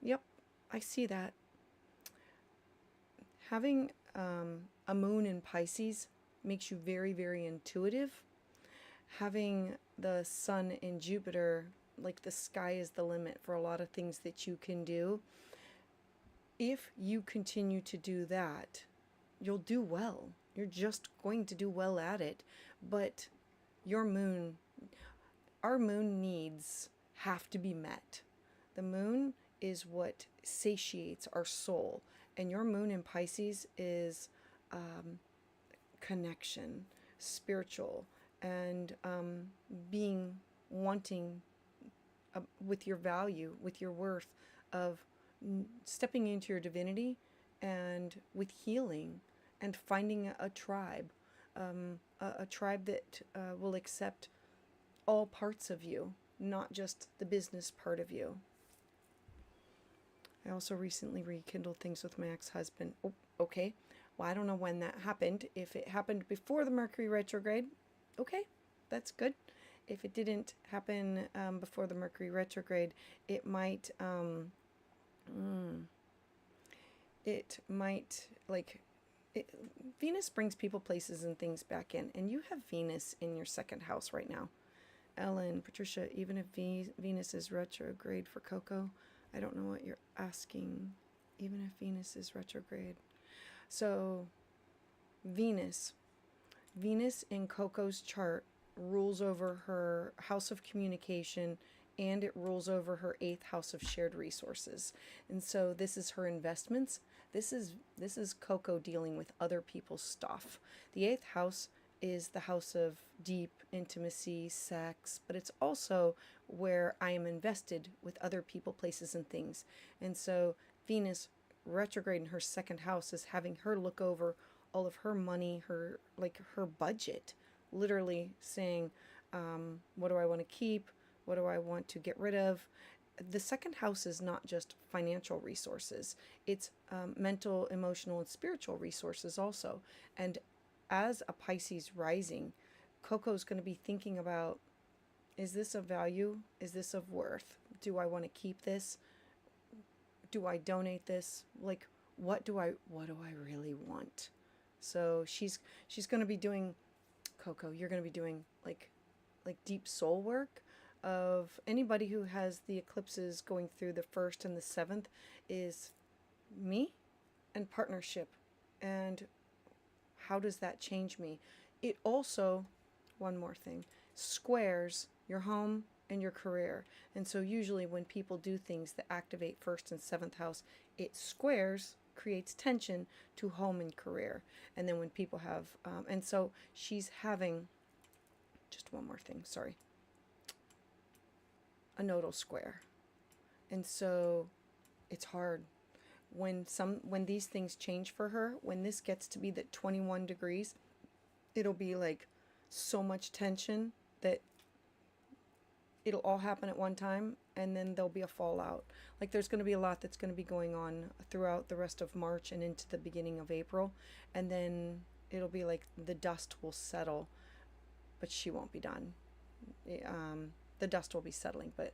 yep, I see that. Having a moon in Pisces makes you very, very intuitive. Having the sun in Jupiter, like the sky is the limit for a lot of things that you can do. If you continue to do that, you'll do well. You're just going to do well at it. But our moon needs have to be met. The moon is what satiates our soul. And your moon in Pisces is connection, spiritual, and wanting with your value, with your worth of stepping into your divinity and with healing and finding a tribe, a tribe that will accept all parts of you, not just the business part of you. I also recently rekindled things with my ex-husband. Oh, okay. Well, I don't know when that happened. If it happened before the Mercury retrograde, okay, that's good. If it didn't happen before the Mercury retrograde, it might, Venus brings people, places, and things back in. And you have Venus in your second house right now. Ellen, Patricia, even if Venus is retrograde for Coco, I don't know what you're asking. Even if Venus is retrograde. So, Venus in Coco's chart rules over her house of communication, and it rules over her 8th house of shared resources. And so this is her investments. This is Coco dealing with other people's stuff. The 8th house is the house of deep intimacy, sex, but it's also where I am invested with other people, places, and things. And so Venus retrograde in her second house is having her look over all of her money, her budget, literally saying, what do I want to keep? What do I want to get rid of? The second house is not just financial resources. It's mental, emotional, and spiritual resources also. And as a Pisces rising, Coco's going to be thinking about, is this of value? Is this of worth? Do I want to keep this? Do I donate this? Like, what do I really want? So she's going to be doing, Coco, you're going to be doing like deep soul work. Of anybody who has the eclipses going through the 1st and the 7th is me and partnership. And how does that change me? It also, one more thing, squares your home and your career. And so usually when people do things that activate 1st and 7th house, it squares, creates tension to home and career. And then when people have, and so she's having, just one more thing, sorry, a nodal square. And so it's hard when these things change for her. When this gets to be the 21 degrees, it'll be like so much tension that it'll all happen at one time, and then there'll be a fallout. Like there's going to be a lot that's going to be going on throughout the rest of March and into the beginning of April, and then it'll be like the dust will settle, but she won't be done. The dust will be settling, but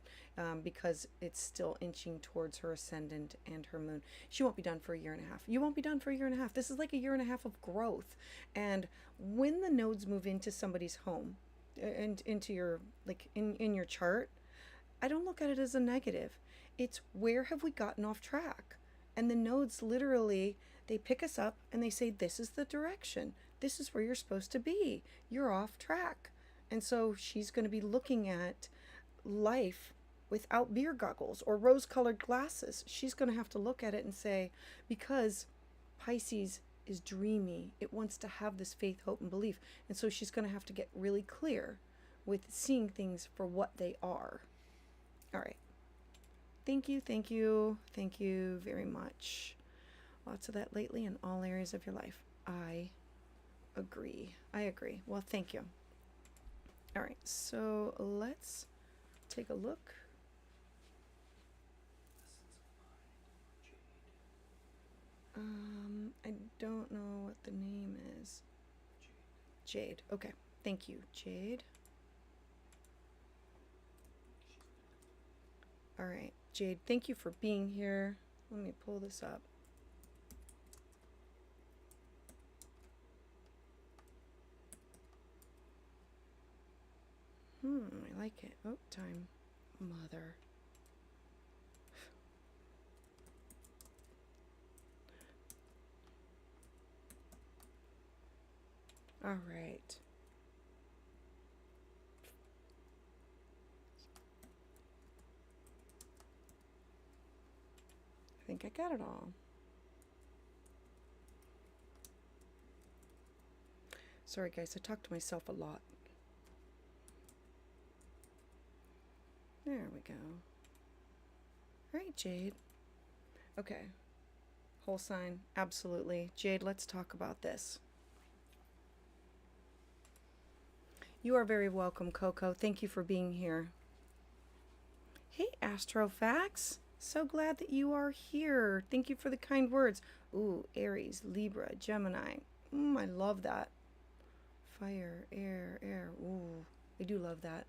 because it's still inching towards her ascendant and her moon, she won't be done for a year and a half. You won't be done for a year and a half. This is like a year and a half of growth. And when the nodes move into somebody's home and into your, like in your chart, I don't look at it as a negative. It's where have we gotten off track? And the nodes literally, they pick us up and they say, this is the direction. This is where you're supposed to be. You're off track. And so she's going to be looking at life without beer goggles or rose colored glasses. She's going to have to look at it and say, because Pisces is dreamy, it wants to have this faith, hope, and belief. And so she's going to have to get really clear with seeing things for what they are. All right. Thank you, thank you, thank you very much. Lots of that lately in all areas of your life. I agree. I agree. Well, thank you. All right, so let's take a look. I don't know what the name is. Jade. Okay, thank you, Jade. All right, Jade, thank you for being here. Let me pull this up. I like it. Oh, time. Mother. All right. I think I got it all. Sorry, guys, I talk to myself a lot. There we go. All right, Jade. Okay. Whole sign. Absolutely. Jade, let's talk about this. You are very welcome, Coco. Thank you for being here. Hey, Astrofax. So glad that you are here. Thank you for the kind words. Ooh, Aries, Libra, Gemini. I love that. Fire, air. Ooh, I do love that.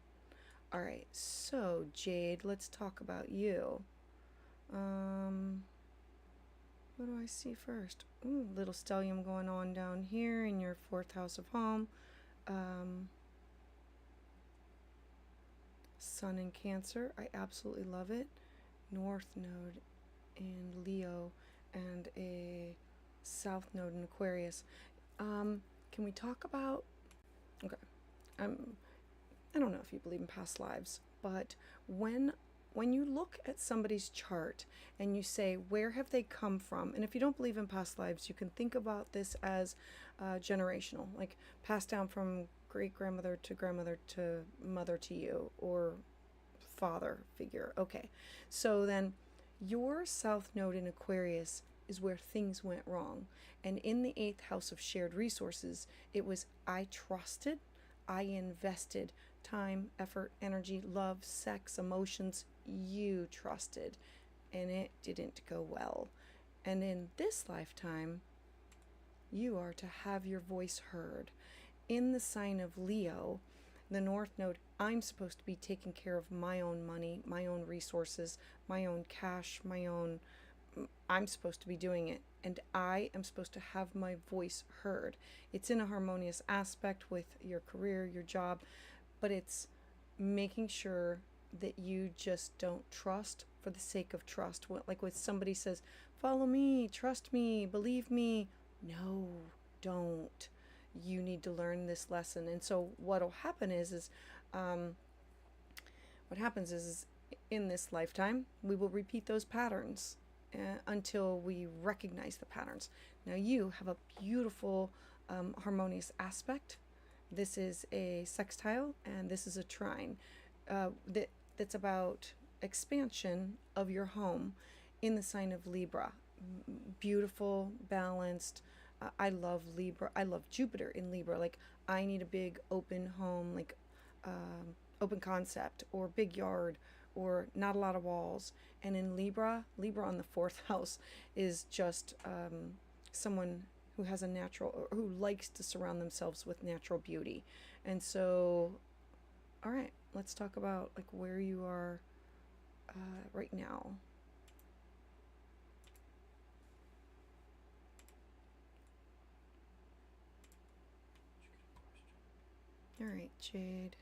All right, so Jade, let's talk about you. What do I see first? Ooh, little stellium going on down here in your 4th house of home. Sun in Cancer, I absolutely love it. North node in Leo and a South node in Aquarius. Can we talk about? Okay, I don't know if you believe in past lives, but when you look at somebody's chart and you say, where have they come from? And if you don't believe in past lives, you can think about this as generational, like passed down from great grandmother to mother to you, or father figure. Okay, so then your South node in Aquarius is where things went wrong. And in the 8th house of shared resources, it was I trusted, I invested time, effort, energy, love, sex, emotions. You trusted, and it didn't go well. And in this lifetime, you are to have your voice heard. In the sign of Leo, the North node, I'm supposed to be taking care of my own money, my own resources, my own cash, I'm supposed to be doing it, and I am supposed to have my voice heard. It's in a harmonious aspect with your career, your job, but it's making sure that you just don't trust for the sake of trust. Like when somebody says, follow me, trust me, believe me. No, don't. You need to learn this lesson. And so what'll happen is what happens is in this lifetime, we will repeat those patterns until we recognize the patterns. Now you have a beautiful harmonious aspect. This is a sextile and this is a trine that's about expansion of your home in the sign of Libra. Beautiful, balanced. I love Libra. I love Jupiter in Libra. Like I need a big open home, like open concept or big yard or not a lot of walls. And in Libra on the 4th house is just someone who has a natural, or who likes to surround themselves with natural beauty. And so, all right, let's talk about like where you are right now. All right, Jade.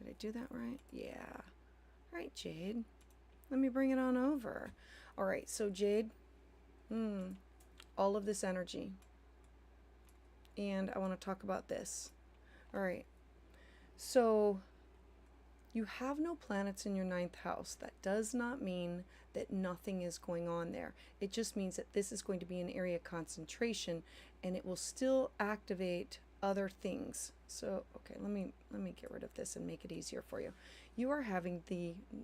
I do that right? Yeah. All right, Jade. Let me bring it on over. All right, so Jade, all of this energy. And I want to talk about this. All right. So you have no planets in your ninth house. That does not mean that nothing is going on there. It just means that this is going to be an area of concentration, and it will still activate other things. So, okay, let me get rid of this and make it easier for you. You are having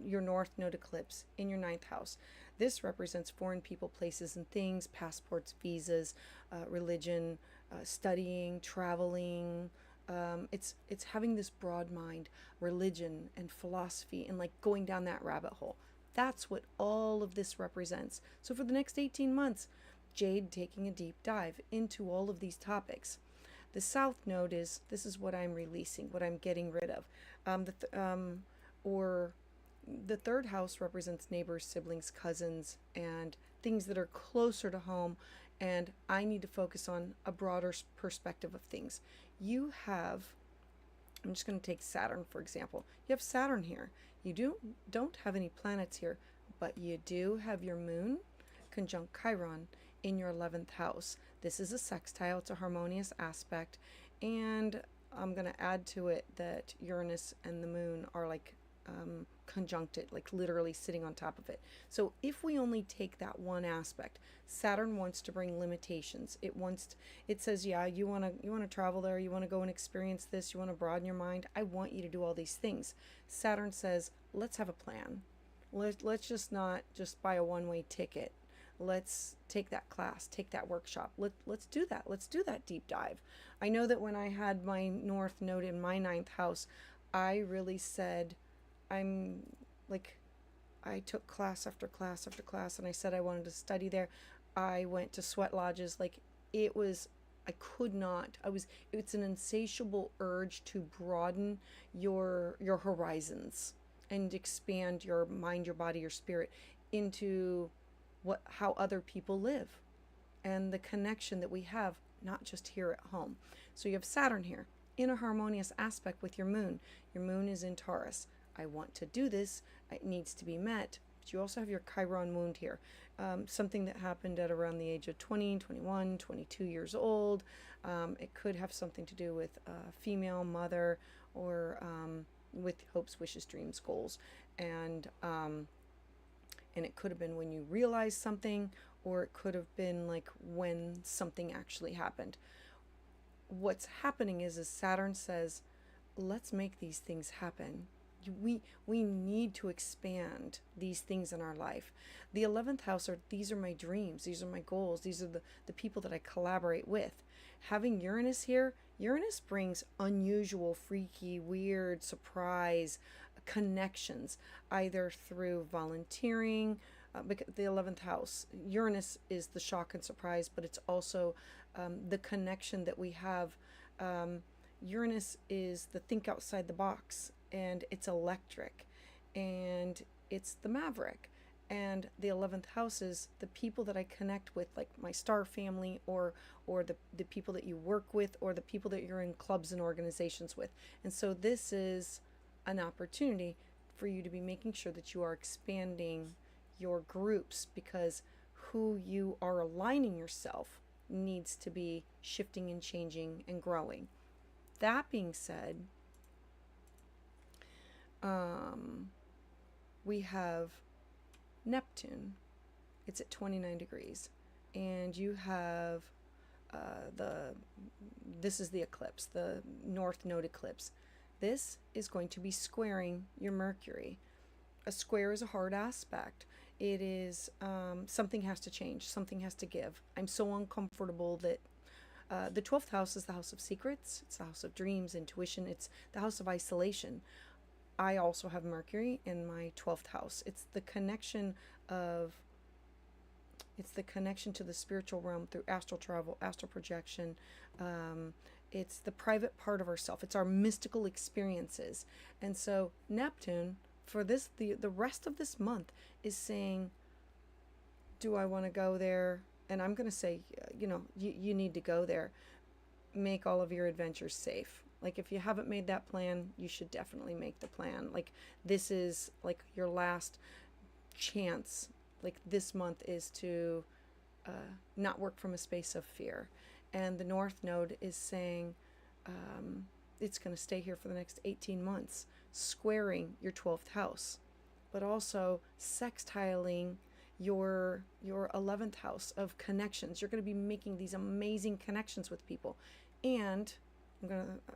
your North Node eclipse in your ninth house. This represents foreign people, places, and things, passports, visas, religion, studying, traveling. It's having this broad mind, religion and philosophy, and like going down that rabbit hole. That's what all of this represents. So for the next 18 months, Jade taking a deep dive into all of these topics. The South Node this is what I'm releasing, what I'm getting rid of. The third house represents neighbors, siblings, cousins, and things that are closer to home. And I need to focus on a broader perspective of things. I'm just going to take Saturn, for example. You have Saturn here. You don't have any planets here, but you do have your moon conjunct Chiron in your 11th house. This is a sextile. It's a harmonious aspect. And I'm going to add to it that Uranus and the moon are like conjuncted, like literally sitting on top of it. So if we only take that one aspect, Saturn wants to bring limitations. It says, yeah, you want to travel there, you want to go and experience this, you want to broaden your mind. I want you to do all these things. Saturn says, let's have a plan. Let's just not just buy a one-way ticket. Let's take that class, take that workshop. Let's do that. Let's do that deep dive. I know that when I had my North Node in my ninth house, I really said, I took class after class after class, and I said I wanted to study there. I went to sweat lodges. It's an insatiable urge to broaden your horizons and expand your mind, your body, your spirit into how other people live and the connection that we have, not just here at home. So you have Saturn here in a harmonious aspect with your moon. Your moon is in Taurus. I want to do this. It needs to be met. But you also have your Chiron wound here. Something that happened at around the age of 20, 21, 22 years old. It could have something to do with a female mother or with hopes, wishes, dreams, goals. And it could have been when you realized something, or it could have been like when something actually happened. What's happening is Saturn says, let's make these things happen. We need to expand these things in our life. The 11th house these are my dreams, these are my goals, these are the people that I collaborate with. Having Uranus here, Uranus brings unusual, freaky, weird, surprise connections, either through volunteering, because the 11th house, Uranus is the shock and surprise, but it's also the connection that we have. Uranus is the think outside the box, and it's electric, and it's the maverick. And the 11th house is the people that I connect with, like my star family, or the people that you work with, or the people that you're in clubs and organizations with. And so this is an opportunity for you to be making sure that you are expanding your groups, because who you are aligning yourself needs to be shifting and changing and growing. That being said, we have Neptune. It's at 29 degrees, and you have this is the eclipse, the North Node eclipse. This is going to be squaring your Mercury. A square is a hard aspect. It is something has to change, something has to give. I'm so uncomfortable that the 12th house is the house of secrets. It's the house of dreams, intuition. It's the house of isolation. I also have Mercury in my 12th house. It's the connection to the spiritual realm through astral travel, astral projection. It's the private part of ourself. It's our mystical experiences. And so Neptune, for this, the rest of this month, is saying, do I want to go there? And I'm going to say, you need to go there. Make all of your adventures safe. Like if you haven't made that plan, you should definitely make the plan. Like this is like your last chance. Like this month is to not work from a space of fear. And the North Node is saying it's going to stay here for the next 18 months, squaring your 12th house, but also sextiling your 11th house of connections. You're going to be making these amazing connections with people. And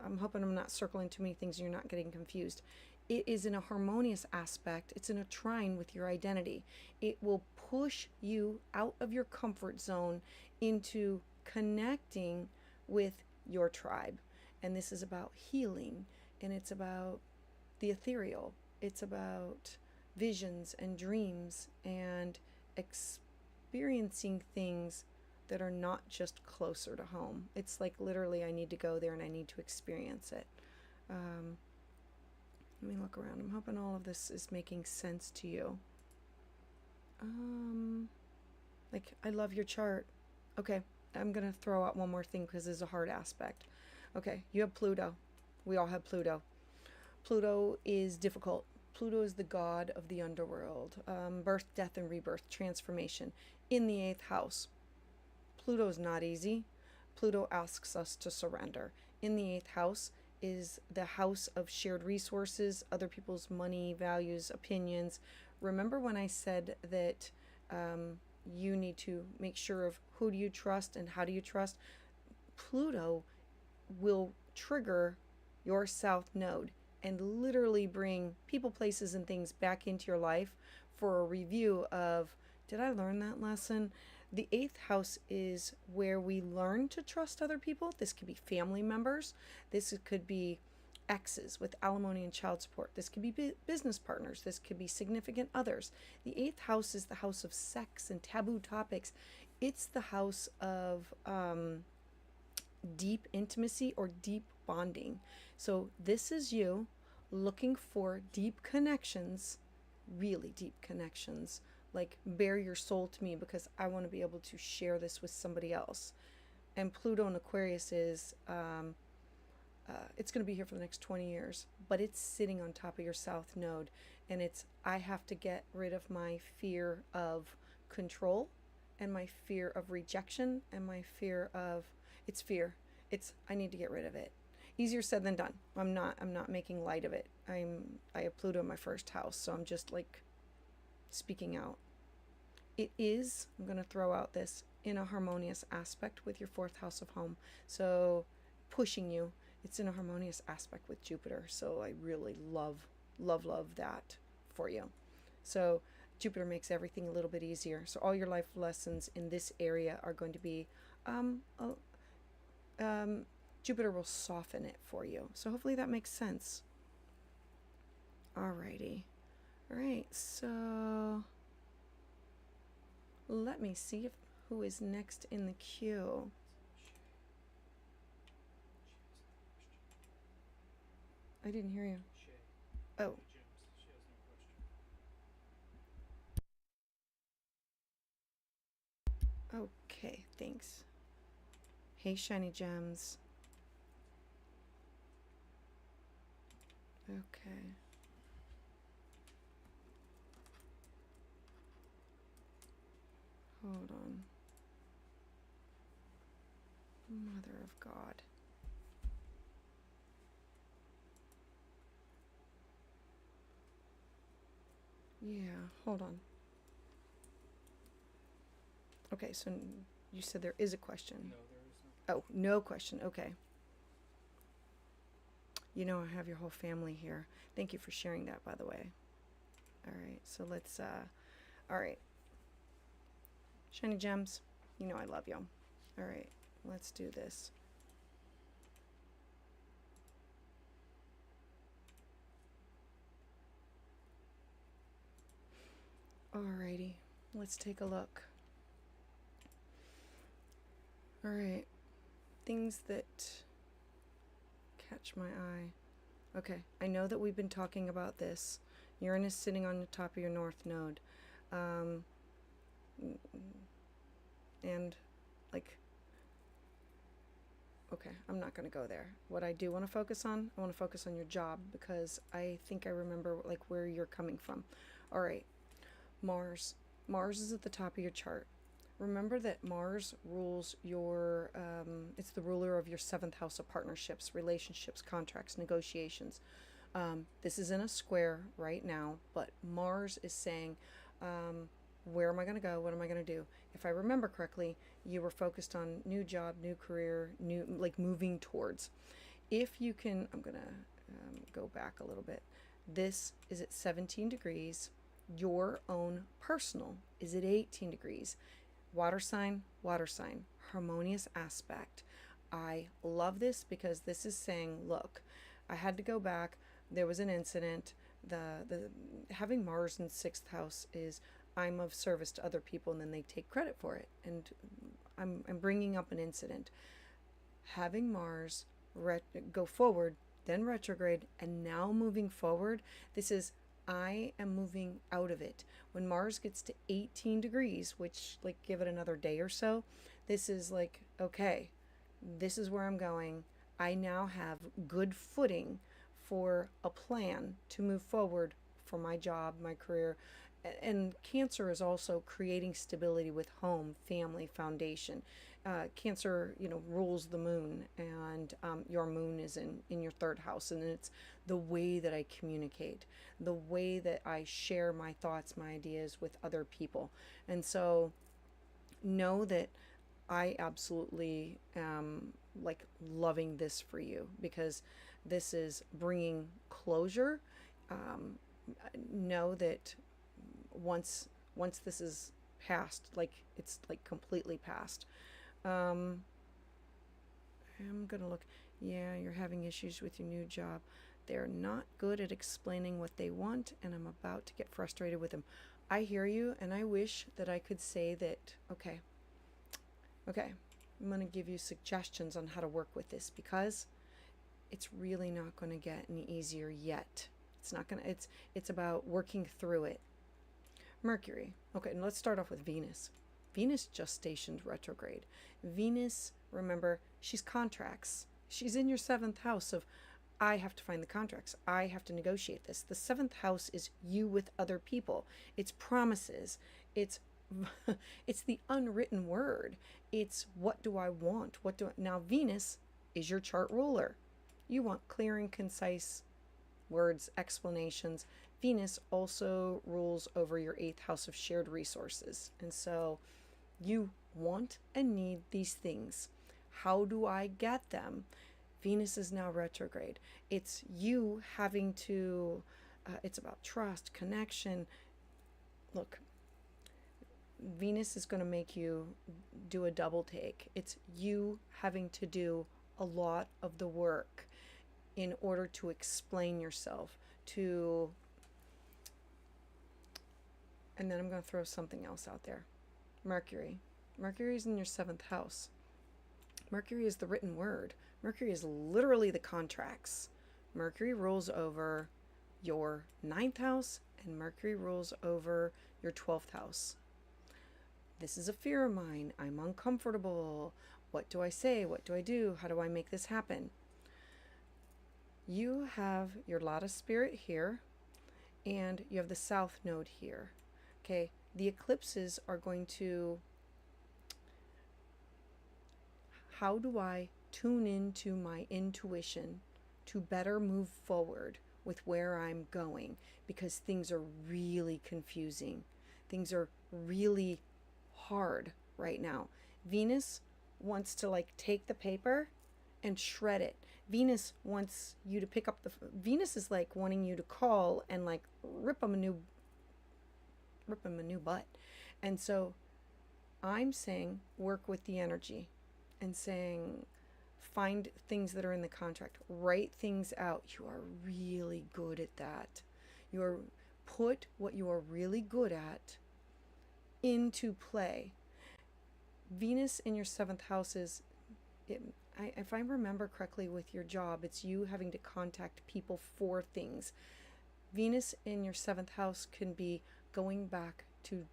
I'm hoping I'm not circling too many things and you're not getting confused. It is in a harmonious aspect. It's in a trine with your identity. It will push you out of your comfort zone into connecting with your tribe. And this is about healing, and it's about the ethereal. It's about visions and dreams and experiencing things that are not just closer to home. It's like literally I need to go there and I need to experience it. Let me look around. I'm hoping all of this is making sense to you. Like, I love your chart. Okay, I'm going to throw out one more thing because there's a hard aspect. Okay, you have Pluto. We all have Pluto. Pluto is difficult. Pluto is the god of the underworld, birth, death, and rebirth, transformation. In the 8th house, Pluto is not easy. Pluto asks us to surrender. In the 8th house is the house of shared resources, other people's money, values, opinions. Remember when I said that you need to make sure of who do you trust and how do you trust? Pluto will trigger your South Node and literally bring people, places, and things back into your life for a review of, did I learn that lesson? The 8th house is where we learn to trust other people. This could be family members. This could be exes with alimony and child support. This could be business partners. This could be significant others. The 8th house is the house of sex and taboo topics. It's the house of deep intimacy or deep bonding. So this is you looking for deep connections, really deep connections. Like, bare your soul to me because I want to be able to share this with somebody else. And Pluto in Aquarius is, it's going to be here for the next 20 years, but it's sitting on top of your South Node. And it's, I have to get rid of my fear of control and my fear of rejection and my fear of, it's fear. It's, I need to get rid of it. Easier said than done. I'm not making light of it. I have Pluto in my 1st house, so I'm just like speaking out. It is, I'm going to throw out this, in a harmonious aspect with your 4th house of home. So pushing you, it's in a harmonious aspect with Jupiter. So I really love that for you. So Jupiter makes everything a little bit easier. So all your life lessons in this area are going to be, Jupiter will soften it for you. So hopefully that makes sense. Alrighty. All right, so let me see who is next in the queue. I didn't hear you. Oh. Okay, thanks. Hey, Shiny Gems. Okay. Hold on. Mother of God. Yeah, hold on. Okay, so you said there is a question. No, there is no. Oh, no question. Okay. You know I have your whole family here. Thank you for sharing that, by the way. All right, so let's, all right. Shiny Gems, you know I love you. All right, let's do this. Alrighty, let's take a look. All right, things that catch my eye. Okay, I know that we've been talking about this. Uranus sitting on the top of your North Node. And like okay, I'm not going to go there. What I do want to focus on, I want to focus on your job, because I think I remember like where you're coming from. All right, Mars. Mars is at the top of your chart. Remember that Mars rules your, it's the ruler of your seventh house of partnerships, relationships, contracts, negotiations. This is in a square right now, but Mars is saying, where am I going to go? What am I going to do? If I remember correctly, you were focused on new job, new career, new, like moving towards. If you can, I'm going to go back a little bit. This is at 17 degrees. Your own personal is at 18 degrees. Water sign, harmonious aspect. I love this because this is saying, look, I had to go back. There was an incident. The having Mars in sixth house is I'm of service to other people, and then they take credit for it. And I'm bringing up an incident. Having Mars go forward, then retrograde, and now moving forward. This is I am moving out of it. When Mars gets to 18 degrees, which, like, give it another day or so, this is like, okay, this is where I'm going. I now have good footing for a plan to move forward for my job, my career. And Cancer is also creating stability with home, family, foundation. Cancer, rules the moon, and your moon is in your third house, and it's the way that I communicate, the way that I share my thoughts, my ideas with other people. And so know that I absolutely am like loving this for you, because this is bringing closure. Know that once this is past, like it's like completely past. I'm gonna look. Yeah, you're having issues with your new job. They're not good at explaining what they want, and I'm about to get frustrated with them. I hear you, and I wish that I could say that, okay, I'm gonna give you suggestions on how to work with this, because it's really not gonna get any easier yet. It's not gonna, it's about working through it. Mercury. Okay, and let's start off with Venus. Venus just stationed retrograde. Venus, remember, she's contracts. She's in your seventh house of, I have to find the contracts. I have to negotiate this. The seventh house is you with other people. It's promises. It's it's the unwritten word. It's what do I want? Now Venus is your chart ruler. You want clear and concise words, explanations. Venus also rules over your eighth house of shared resources. And so you want and need these things. How do I get them? Venus is now retrograde. It's you having to, it's about trust, connection. Look, Venus is going to make you do a double take. It's you having to do a lot of the work in order to explain yourself, and then I'm going to throw something else out there. Mercury. Mercury is in your seventh house. Mercury is the written word. Mercury is literally the contracts. Mercury rules over your ninth house, and Mercury rules over your 12th house. This is a fear of mine. I'm uncomfortable. What do I say? What do I do? How do I make this happen? You have your Lotus spirit here, and you have the south node here. Okay, the eclipses are going to, how do I tune into my intuition to better move forward with where I'm going? Because things are really confusing. Things are really hard right now. Venus wants to like take the paper and shred it. Venus wants you to pick up Venus is like wanting you to call and like rip them a new butt. And so I'm saying work with the energy, and saying find things that are in the contract, write things out. You are really good at that. Put what you are really good at into play. Venus in your seventh house is, if I remember correctly with your job, it's you having to contact people for things. Venus in your seventh house can be going back to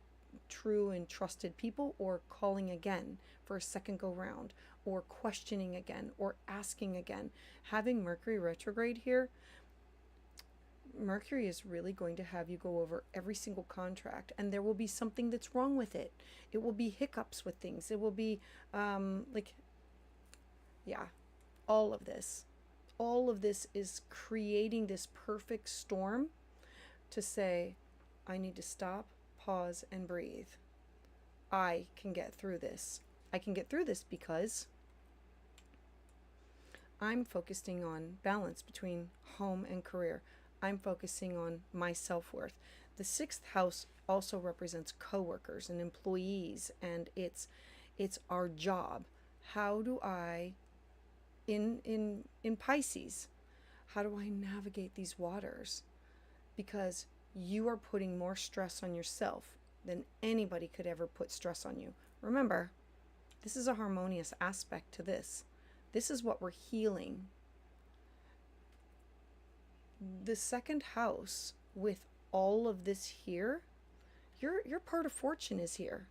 true and trusted people, or calling again for a second go round, or questioning again, or asking again. Having Mercury retrograde here, Mercury is really going to have you go over every single contract, and there will be something that's wrong with it. It will be hiccups with things. It will be yeah, all of this. All of this is creating this perfect storm to say, I need to stop, pause, and breathe. I can get through this. I can get through this because I'm focusing on balance between home and career. I'm focusing on my self-worth. The sixth house also represents coworkers and employees, and it's our job. How do I, in Pisces, how do I navigate these waters? Because you are putting more stress on yourself than anybody could ever put stress on you. Remember, this is a harmonious aspect to this. This is what we're healing. The second house, with all of this here, your part of fortune is here.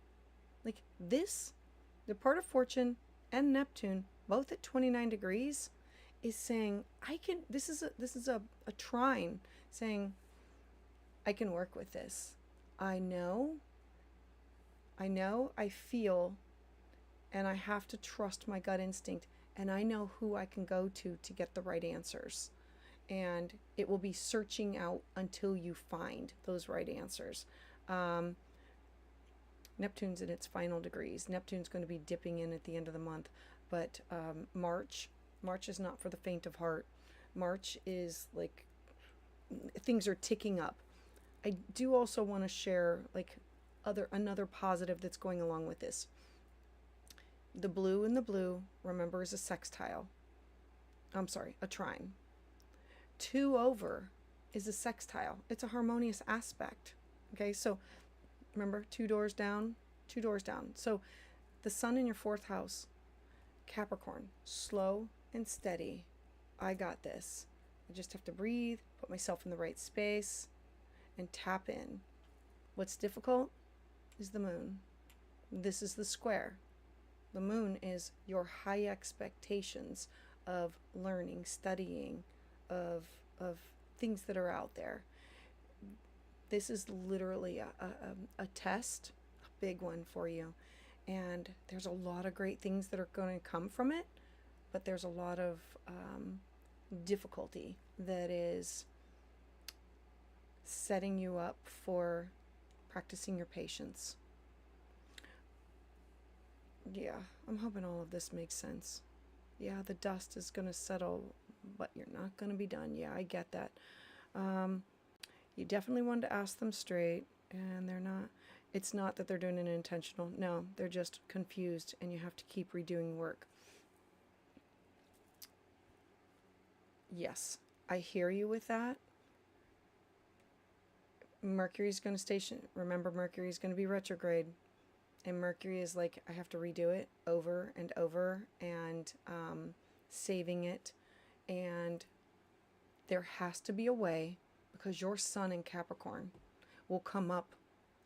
Like this, the part of fortune and Neptune, both at 29 degrees, is saying, I can, this is a trine saying, I can work with this. I know, I feel, and I have to trust my gut instinct, and I know who I can go to get the right answers. And it will be searching out until you find those right answers. Neptune's in its final degrees. Neptune's going to be dipping in at the end of the month, but March is not for the faint of heart. March is like things are ticking up. I do also want to share like another positive that's going along with this. The blue in the blue, remember, is a sextile. I'm sorry, a trine. 2 over is a sextile. It's a harmonious aspect. Okay, so remember, 2 doors down, 2 doors down. So the sun in your 4th house, Capricorn, slow and steady. I got this. I just have to breathe, put myself in the right space, and tap in. What's difficult is the moon. This is the square. The moon is your high expectations of learning, studying, of things that are out there. This is literally a test, a big one for you. And there's a lot of great things that are going to come from it, but there's a lot of difficulty that is setting you up for practicing your patience. Yeah, I'm hoping all of this makes sense. Yeah, the dust is going to settle, but you're not going to be done. Yeah, I get that. You definitely want to ask them straight, and they're not. It's not that they're doing it intentional. No, they're just confused, and you have to keep redoing work. Yes, I hear you with that. Mercury's going to station. Remember, Mercury's going to be retrograde. And Mercury is like, I have to redo it over and over, and saving it. And there has to be a way, because your sun in Capricorn will come up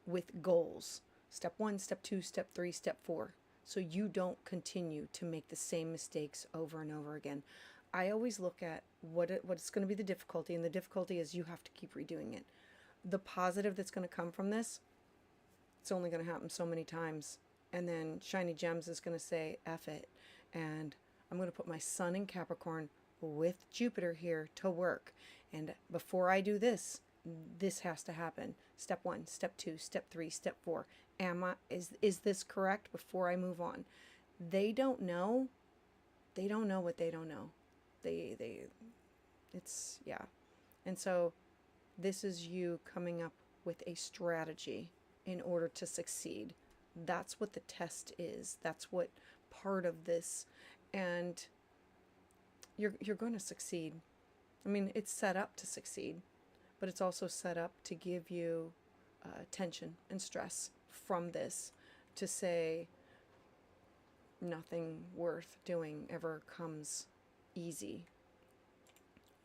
with goals. Step 1, step 2, step 3, step 4. So you don't continue to make the same mistakes over and over again. I always look at what's going to be the difficulty, and the difficulty is you have to keep redoing it. The positive that's going to come from this, it's only going to happen so many times. And then Shiny Gems is going to say, F it. And I'm going to put my sun in Capricorn with Jupiter here to work. And before I do this, this has to happen. Step 1, step 2, step 3, step 4. Is this correct before I move on? They don't know. They don't know what they don't know. Yeah. And so this is you coming up with a strategy in order to succeed. That's what the test is. That's what part of this, and you're going to succeed. I mean, it's set up to succeed, but it's also set up to give you tension and stress from this, to say nothing worth doing ever comes easy.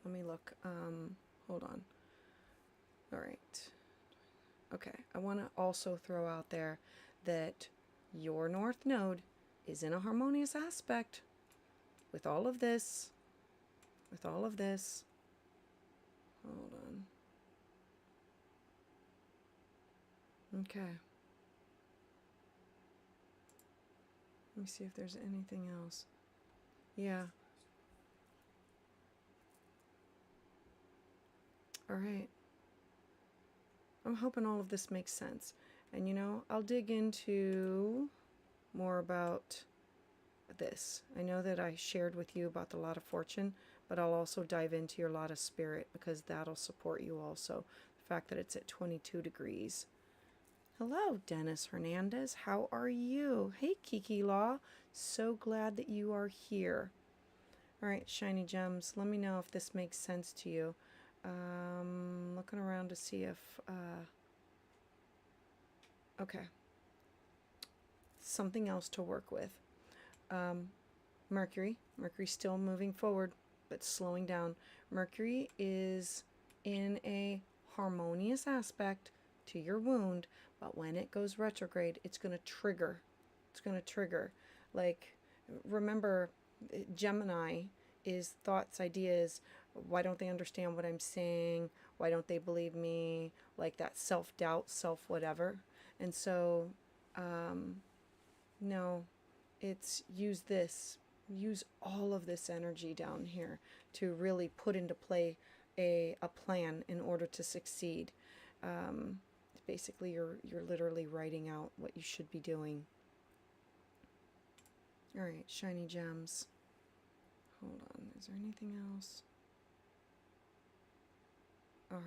Let me look. Hold on. All right. Okay, I want to also throw out there that your North Node is in a harmonious aspect with all of this. With all of this. Hold on. Okay. Let me see if there's anything else. Yeah. All right. I'm hoping all of this makes sense. And you know, I'll dig into more about this. I know that I shared with you about the Lot of Fortune, but I'll also dive into your Lot of Spirit because that'll support you also. The fact that it's at 22 degrees. Hello, Dennis Hernandez. How are you? Hey, Kiki Law. So glad that you are here. All right, Shiny Gems, let me know if this makes sense to you. Looking around to see if... okay. Something else to work with. Mercury's still moving forward, but slowing down. Mercury is in a harmonious aspect to your wound, but when it goes retrograde, it's going to trigger. It's going to trigger. Like, remember, Gemini is thoughts, ideas. Why don't they understand what I'm saying? Why don't they believe me? Like that self-doubt, self-whatever. And so, no, it's use all of this energy down here to really put into play a plan in order to succeed. Basically, you're literally writing out what you should be doing. All right, Shiny Gems. Hold on, is there anything else? All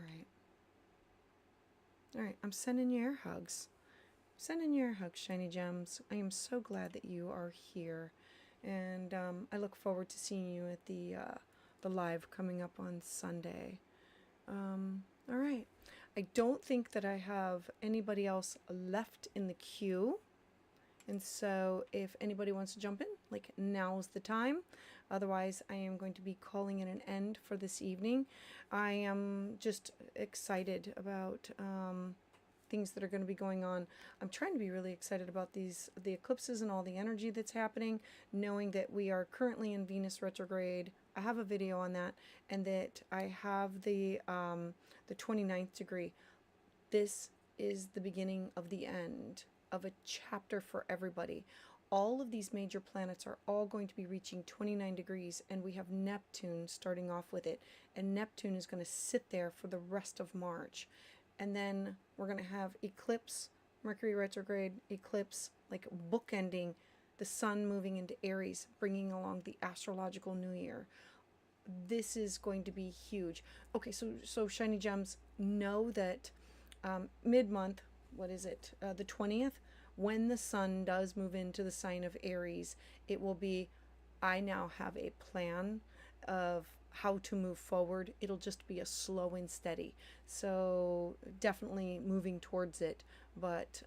right, I'm sending you air hugs. Sending you air hugs, Shiny Gems. I am so glad that you are here, and I look forward to seeing you at the live coming up on Sunday. All right. I don't think that I have anybody else left in the queue. And so if anybody wants to jump in, like, now's the time. Otherwise, I am going to be calling it an end for this evening. I am just excited about things that are going to be going on. I'm trying to be really excited about the eclipses and all the energy that's happening, knowing that we are currently in Venus retrograde. I have a video on that, and that I have the 29th degree. This is the beginning of the end of a chapter for everybody. All of these major planets are all going to be reaching 29 degrees, and we have Neptune starting off with it. And Neptune is going to sit there for the rest of March. And then we're going to have eclipse, Mercury retrograde, eclipse, like bookending the sun moving into Aries, bringing along the astrological new year. This is going to be huge. Okay, so Shiny Gems, know that mid-month, what is it, the 20th, when the sun does move into the sign of Aries, it will be, I now have a plan of how to move forward. It'll just be a slow and steady. So definitely moving towards it, but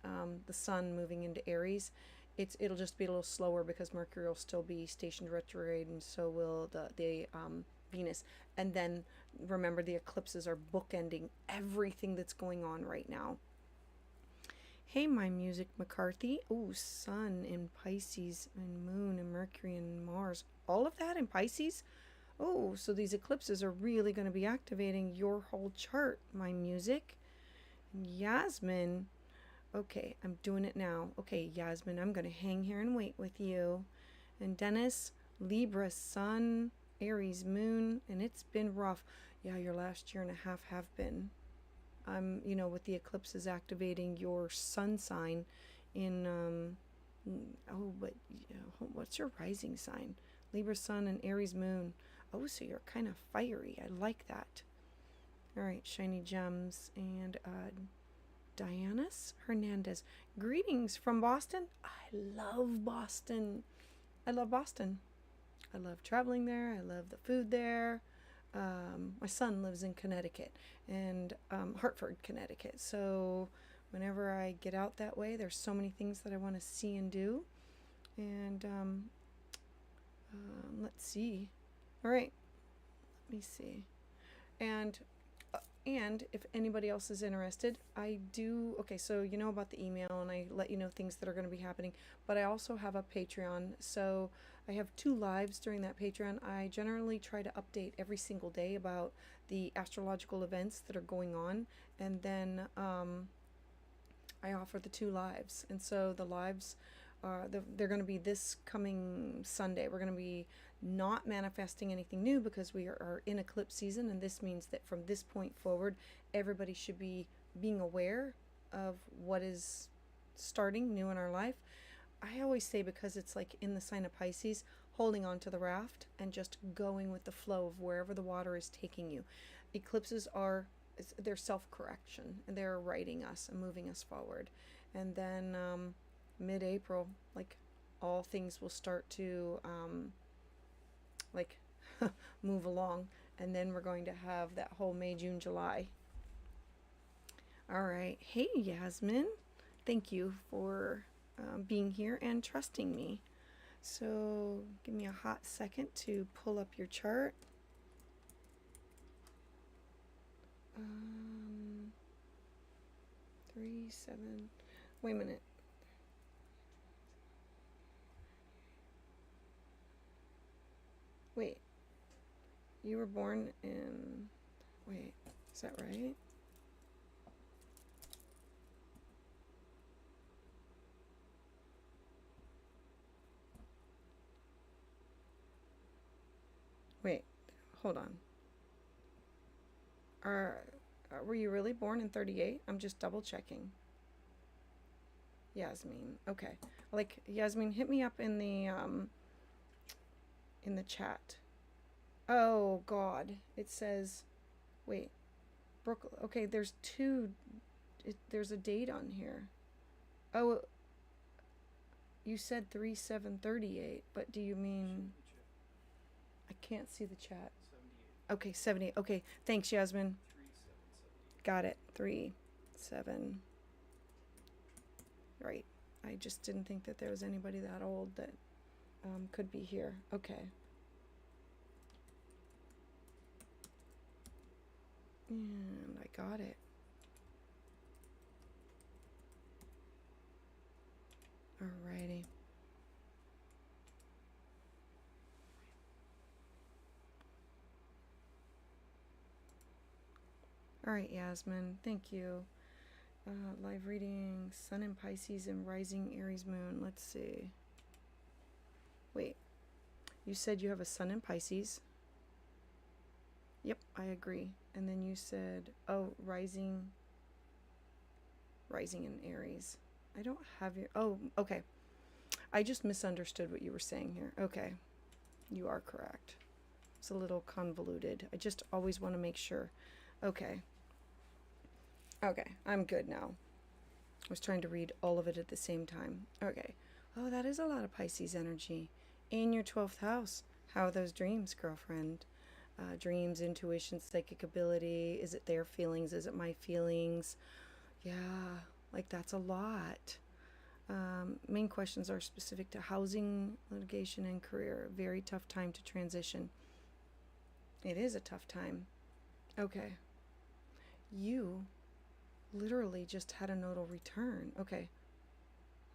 the sun moving into Aries, it'll just be a little slower because Mercury will still be stationed retrograde, and so will the Venus. And then remember, the eclipses are bookending everything that's going on right now. Hey, my music McCarthy. Oh, Sun in Pisces and Moon and Mercury and Mars. All of that in Pisces? Oh, so these eclipses are really going to be activating your whole chart, my music. Yasmin. Okay, I'm doing it now. Okay, Yasmin, I'm going to hang here and wait with you. And Dennis, Libra, Sun, Aries, Moon, and it's been rough. Yeah, your last year and a half have been. With the eclipses activating your sun sign in, what's your rising sign? Libra Sun and Aries Moon. Oh, so you're kind of fiery. I like that. All right, Shiny Gems and Dianas Hernandez. Greetings from Boston. I love Boston. I love Boston. I love traveling there. I love the food there. My son lives in Connecticut, and Hartford, Connecticut. So whenever I get out that way, there's so many things that I want to see and do. And let's see. All right, let me see. And And if anybody else is interested, I do, okay, so you know about the email and I let you know things that are going to be happening, but I also have a Patreon. So I have 2 lives during that Patreon. I generally try to update every single day about the astrological events that are going on. And then I offer the 2 lives. And so the lives they're going to be this coming Sunday. We're going to be not manifesting anything new because we are in eclipse season, and this means that from this point forward, everybody should be being aware of what is starting new in our life. I always say, because it's like in the sign of Pisces, holding on to the raft and just going with the flow of wherever the water is taking you. Eclipses are, they're self-correction, and they're righting us and moving us forward. And then mid-April, like, all things will start to like move along, and then we're going to have that whole May, June, July. All right. Hey, Yasmin. Thank you for being here and trusting me. So give me a hot second to pull up your chart. 3, 7. Wait a minute. Wait. You were born in. Wait. Is that right? Wait. Hold on. Were you really born in 38? I'm just double checking. Yasmin. Okay. Like, Yasmin, hit me up in the chat. Oh God. It says, wait. Brooklyn. Okay, there's 2. There's a date on here. Oh, you said 3/7/38, but do you mean? I can't see the chat. 78. Okay, 78. Okay, thanks, Yasmin. 3/7/78. Got it. 3/7. Right. I just didn't think that there was anybody that old that could be here. Okay. And I got it. Alrighty. Alright, Yasmin. Thank you. Live reading, Sun in Pisces and Rising Aries Moon. Let's see. Wait. You said you have a Sun in Pisces. Yep, I agree. And then you said, oh, rising in Aries. I don't have your, oh, okay. I just misunderstood what you were saying here. Okay, you are correct. It's a little convoluted. I just always want to make sure. Okay. Okay, I'm good now. I was trying to read all of it at the same time. Okay. Oh, that is a lot of Pisces energy. In your 12th house. How are those dreams, girlfriend? Dreams, intuition, psychic ability. Is it their feelings? Is it my feelings? Yeah, like that's a lot. Main questions are specific to housing, litigation, and career. Very tough time to transition. It is a tough time. Okay. You literally just had a nodal return. Okay.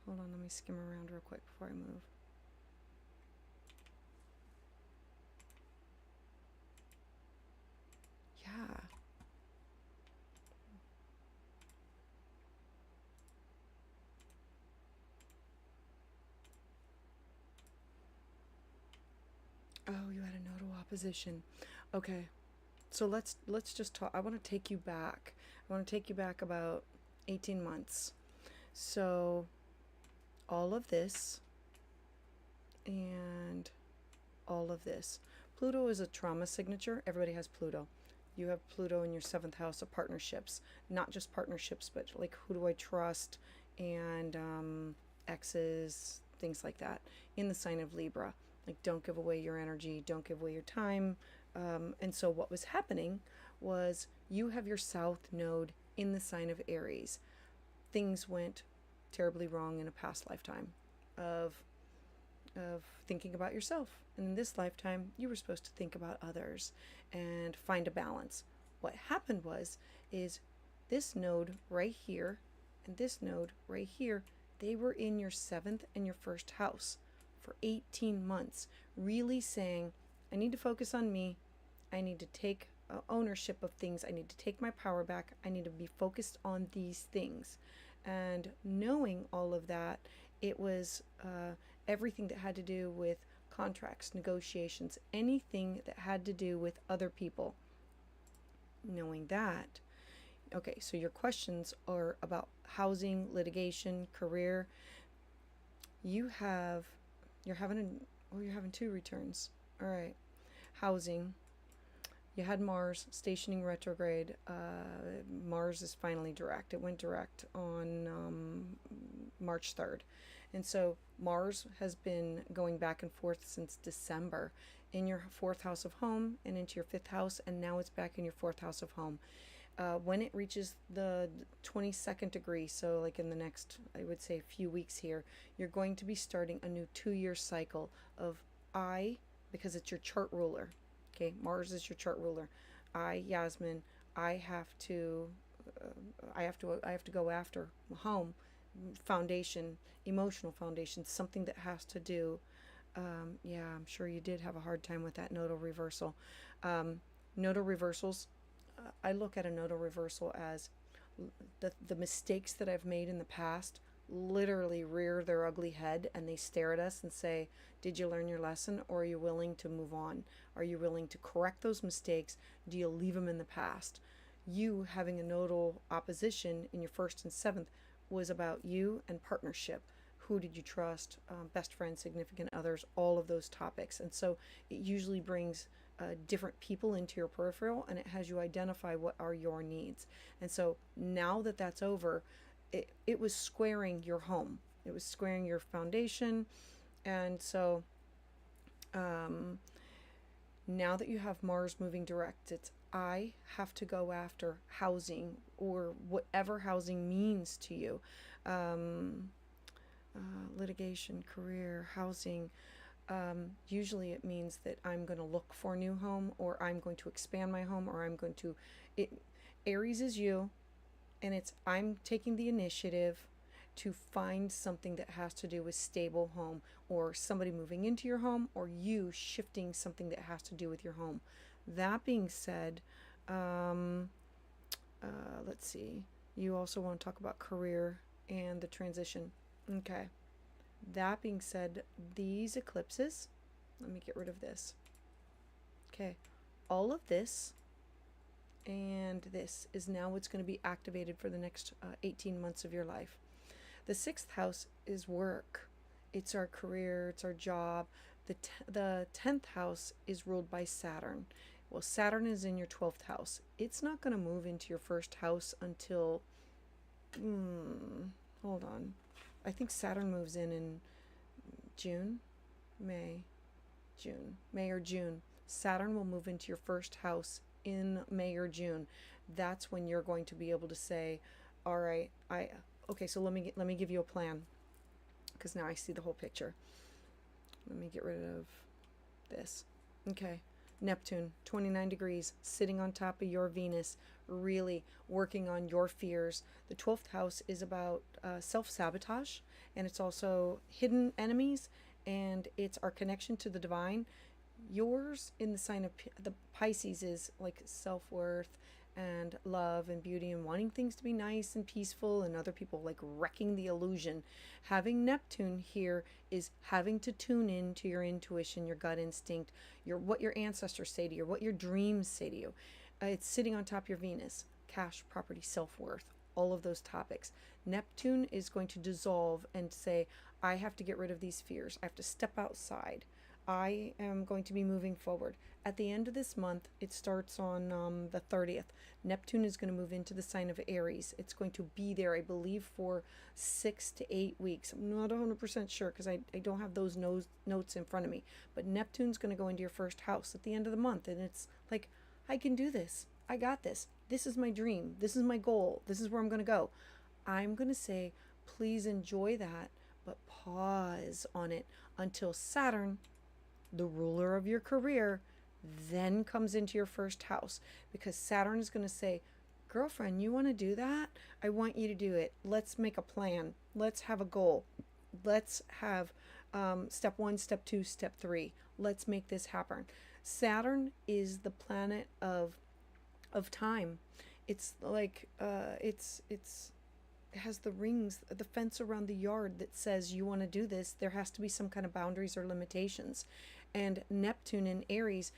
Hold on, let me skim around real quick before I move. Yeah. Oh, you had a nodal opposition. Okay. So let's just talk. I want to take you back. I want to take you back about 18 months. So all of this and all of this. Pluto is a trauma signature. Everybody has Pluto. You have Pluto in your 7th house of partnerships. Not just partnerships, but like who do I trust, and exes, things like that. In the sign of Libra. Like, don't give away your energy, don't give away your time. And so what was happening was you have your south node in the sign of Aries. Things went terribly wrong in a past lifetime of thinking about yourself. And in this lifetime, you were supposed to think about others and find a balance. what happened is this node right here and this node right here, they were in your 7th and your 1st house for 18 months, really saying, I need to focus on me. I need to take ownership of things. I need to take my power back. I need to be focused on these things. And knowing all of that, it was everything that had to do with contracts, negotiations, anything that had to do with other people. Knowing that, okay, so your questions are about housing, litigation, career. You're having 2 returns. All right. Housing. You had Mars stationing retrograde. Mars is finally direct. It went direct on March 3rd. And so Mars has been going back and forth since December in your 4th house of home and into your 5th house, and now it's back in your 4th house of home. When it reaches the 22nd degree, so like in the next, I would say, few weeks here, you're going to be starting a new 2-year cycle of because it's your chart ruler. Okay, Mars is your chart ruler. Yasmin, I have to go after home, foundation, emotional foundation, something that has to do. Yeah, I'm sure you did have a hard time with that nodal reversal. Nodal reversals. I look at a nodal reversal as the mistakes that I've made in the past literally rear their ugly head and they stare at us and say, did you learn your lesson, or are you willing to move on? Are you willing to correct those mistakes? Do you leave them in the past? You having a nodal opposition in your 1st and 7th was about you and partnership. Who did you trust? Best friends, significant others, all of those topics. And so it usually brings different people into your peripheral, and it has you identify what are your needs. And so now that that's over, it was squaring your home. It was squaring your foundation. And so now that you have Mars moving direct, it's I have to go after housing, or whatever housing means to you. Litigation, career, housing. Usually it means that I'm going to look for a new home, or I'm going to expand my home, or I'm going to... Aries is you, and it's I'm taking the initiative to find something that has to do with stable home, or somebody moving into your home, or you shifting something that has to do with your home. That being said, let's see. You also want to talk about career and the transition. Okay. That being said, these eclipses, let me get rid of this. Okay. All of this and this is now what's going to be activated for the next 18 months of your life. The 6th house is work. It's our career. It's our job. The 10th house is ruled by Saturn. Well, Saturn is in your 12th house. It's not going to move into your 1st house until, hold on. I think Saturn moves in June, May or June. Saturn will move into your 1st house in May or June. That's when you're going to be able to say, all right, okay, so let me give you a plan, because now I see the whole picture. Let me get rid of this. Okay. Neptune, 29 degrees, sitting on top of your Venus, really working on your fears. The 12th house is about self-sabotage, and it's also hidden enemies, and it's our connection to the divine. Yours in the sign of the Pisces is like self-worth and love and beauty and wanting things to be nice and peaceful, and other people like wrecking the illusion. Having Neptune here is having to tune in to your intuition, your gut instinct, what your ancestors say to you, what your dreams say to you. It's sitting on top of your Venus, cash, property, self-worth, all of those topics. Neptune is going to dissolve and say, I have to get rid of these fears. I have to step outside. I am going to be moving forward. At the end of this month, it starts on the 30th. Neptune is going to move into the sign of Aries. It's going to be there, I believe, for 6 to 8 weeks. I'm not 100% sure because I don't have those notes in front of me. But Neptune's going to go into your 1st house at the end of the month. And it's like, I can do this. I got this. This is my dream. This is my goal. This is where I'm going to go. I'm going to say, please enjoy that, but pause on it until Saturn, the ruler of your career, then comes into your first house, because Saturn is going to say, girlfriend, you want to do that? I want you to do it. Let's make a plan. Let's have a goal. Let's have step 1, step 2, step 3. Let's make this happen. Saturn is the planet of time. It's like it has the rings, the fence around the yard that says you want to do this. There has to be some kind of boundaries or limitations. And Neptune in Aries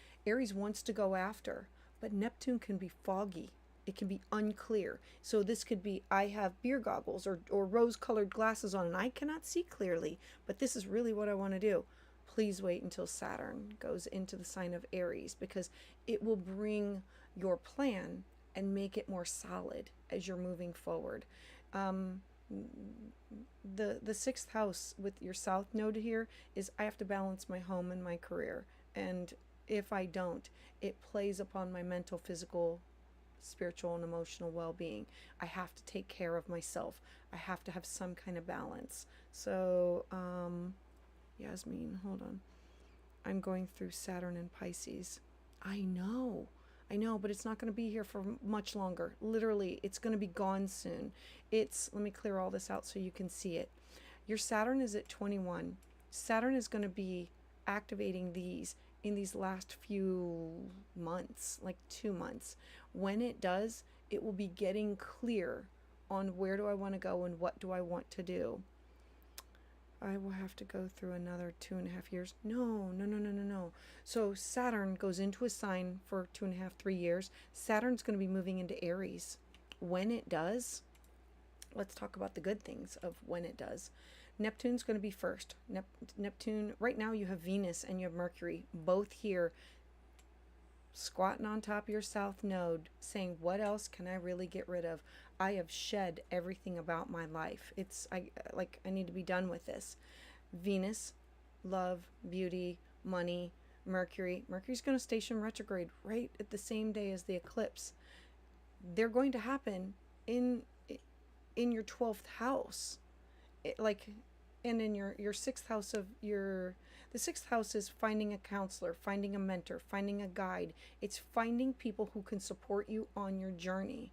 wants to go after, but Neptune can be foggy. It can be unclear. So this could be, I have beer goggles or rose-colored glasses on and I cannot see clearly, but this is really what I want to do. Please wait until Saturn goes into the sign of Aries, because it will bring your plan and make it more solid as you're moving forward. The sixth house with your south node here is, I have to balance my home and my career. And if I don't, it plays upon my mental, physical, spiritual, and emotional well-being. I have to take care of myself. I have to have some kind of balance. So, Yasmin, hold on. I'm going through Saturn and Pisces. I know, but it's not going to be here for much longer. Literally, it's going to be gone soon. Let me clear all this out so you can see it. Your Saturn is at 21. Saturn is going to be activating these in these last few months, like 2 months. When it does, it will be getting clear on where do I want to go and what do I want to do. I will have to go through another 2.5 years. No. So Saturn goes into a sign for 2.5, 3 years. Saturn's going to be moving into Aries. When it does, let's talk about the good things of when it does. Neptune's going to be first. Neptune, right now you have Venus and you have Mercury, both here squatting on top of your south node, saying, what else can I really get rid of? I have shed everything about my life. I need to be done with this. Venus, love, beauty, money. Mercury's going to station retrograde right at the same day as the eclipse. They're going to happen in your 12th house. And in your 6th house the 6th house is finding a counselor, finding a mentor, finding a guide. It's finding people who can support you on your journey.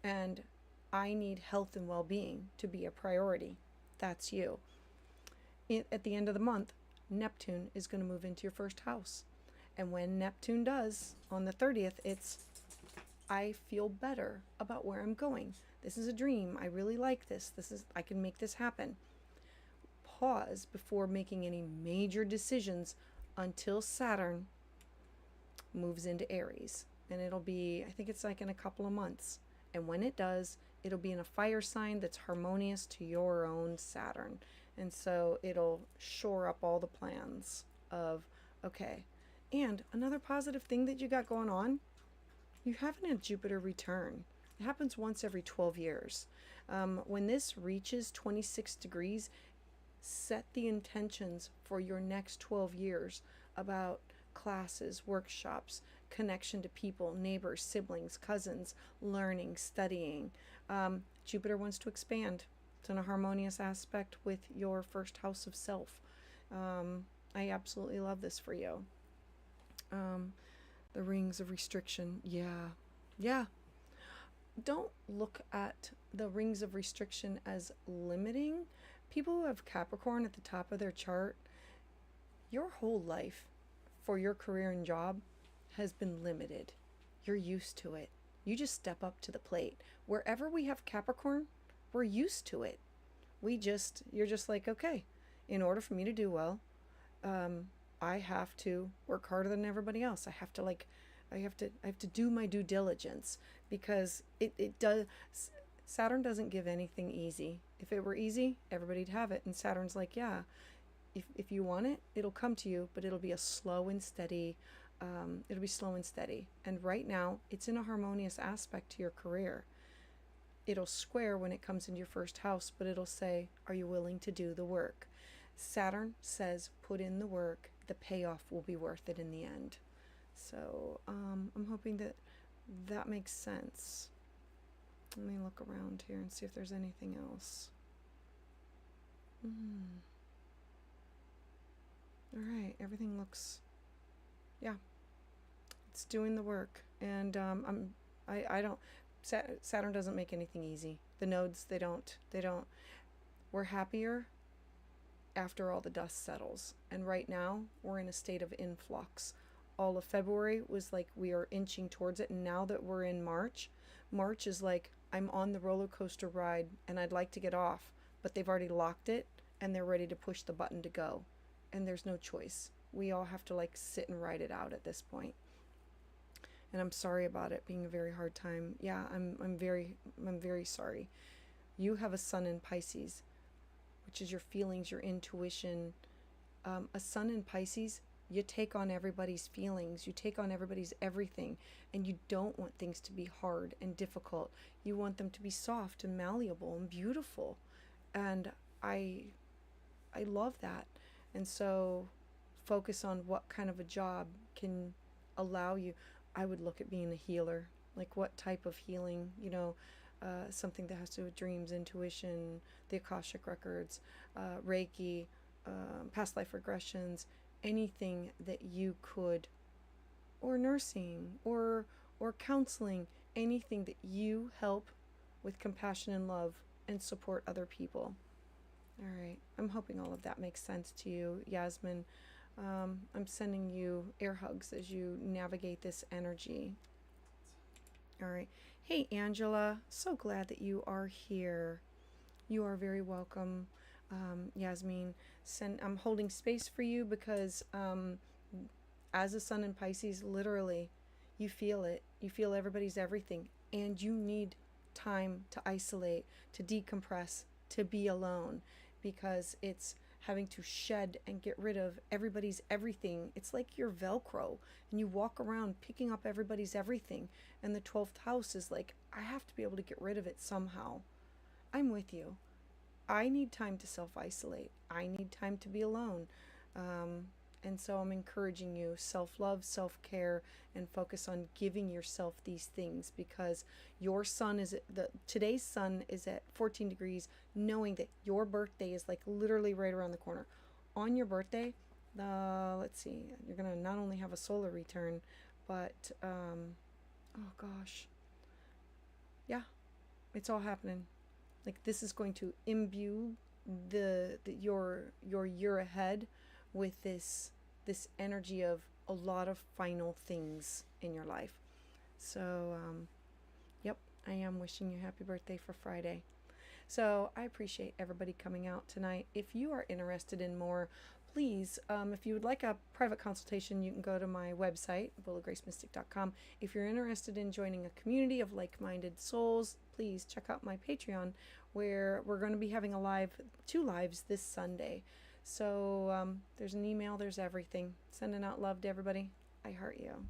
And I need health and well-being to be a priority. That's you. At the end of the month, Neptune is going to move into your first house. And when Neptune does, on the 30th, it's, I feel better about where I'm going. This is a dream. I really like this. I can make this happen. Pause before making any major decisions until Saturn moves into Aries. And it'll be, I think it's like in a couple of months. And when it does, it'll be in a fire sign that's harmonious to your own Saturn. And so it'll shore up all the plans of, okay. And another positive thing that you got going on, you haven't had Jupiter return. It happens once every 12 years. When this reaches 26 degrees, set the intentions for your next 12 years about classes, workshops, connection to people, neighbors, siblings, cousins, learning, studying. Jupiter wants to expand. It's in a harmonious aspect with your first house of self. I absolutely love this for you. The rings of restriction. Yeah. Don't look at the rings of restriction as limiting. People who have Capricorn at the top of their chart, your whole life for your career and job has been limited. You're used to it. You just step up to the plate. Wherever we have Capricorn, we're used to it. You're just like, okay, in order for me to do well, I have to work harder than everybody else. I have to do my due diligence, because it does. Saturn doesn't give anything easy. If it were easy, everybody'd have it. And Saturn's like, yeah, if you want it, it'll come to you, but it'll be slow and steady. And right now, it's in a harmonious aspect to your career. It'll square when it comes into your first house, but it'll say, are you willing to do the work? Saturn says, put in the work. The payoff will be worth it in the end. So I'm hoping that makes sense. Let me look around here and see if there's anything else. All right, everything looks, yeah. It's doing the work. And I don't, Saturn doesn't make anything easy. The nodes, they don't. We're happier after all the dust settles. And right now, we're in a state of influx. All of February was like we are inching towards it. And now that we're in March, March is like I'm on the roller coaster ride and I'd like to get off, but they've already locked it and they're ready to push the button to go. And there's no choice. We all have to like sit and ride it out at this point. And I'm sorry about it being a very hard time. Yeah, I'm very sorry. You have a sun in Pisces, which is your feelings, your intuition. A sun in Pisces, you take on everybody's feelings, you take on everybody's everything, and you don't want things to be hard and difficult. You want them to be soft and malleable and beautiful. And I love that. And so focus on what kind of a job can allow you. I would look at being a healer, like what type of healing, something that has to do with dreams, intuition, the Akashic records, Reiki, past life regressions, anything that you could, or nursing, or counseling, anything that you help with compassion and love and support other people. All right, I'm hoping all of that makes sense to you, Yasmin. I'm sending you air hugs as you navigate this energy. All right. Hey, Angela, so glad that you are here. You are very welcome, Yasmin. I'm holding space for you because as a sun in Pisces, literally, you feel it. You feel everybody's everything. And you need time to isolate, to decompress, to be alone, because it's having to shed and get rid of everybody's everything. It's like you're Velcro and you walk around picking up everybody's everything. And the 12th house is like, I have to be able to get rid of it somehow. I'm with you. I need time to self-isolate. I need time to be alone. And so I'm encouraging you, self-love, self-care, and focus on giving yourself these things, because your sun is today's sun is at 14 degrees, knowing that your birthday is like literally right around the corner. On your birthday, let's see, you're going to not only have a solar return, but, oh gosh. Yeah, it's all happening. Like this is going to imbue your year ahead with this energy of a lot of final things in your life. So yep, I am wishing you happy birthday for Friday. So I appreciate everybody coming out tonight. If you are interested in more, please, if you would like a private consultation, you can go to my website, willowgracemystik.com. If you're interested in joining a community of like-minded souls, please check out my Patreon, where we're going to be having 2 lives this Sunday. So there's an email, there's everything. Sending out love to everybody. I heart you.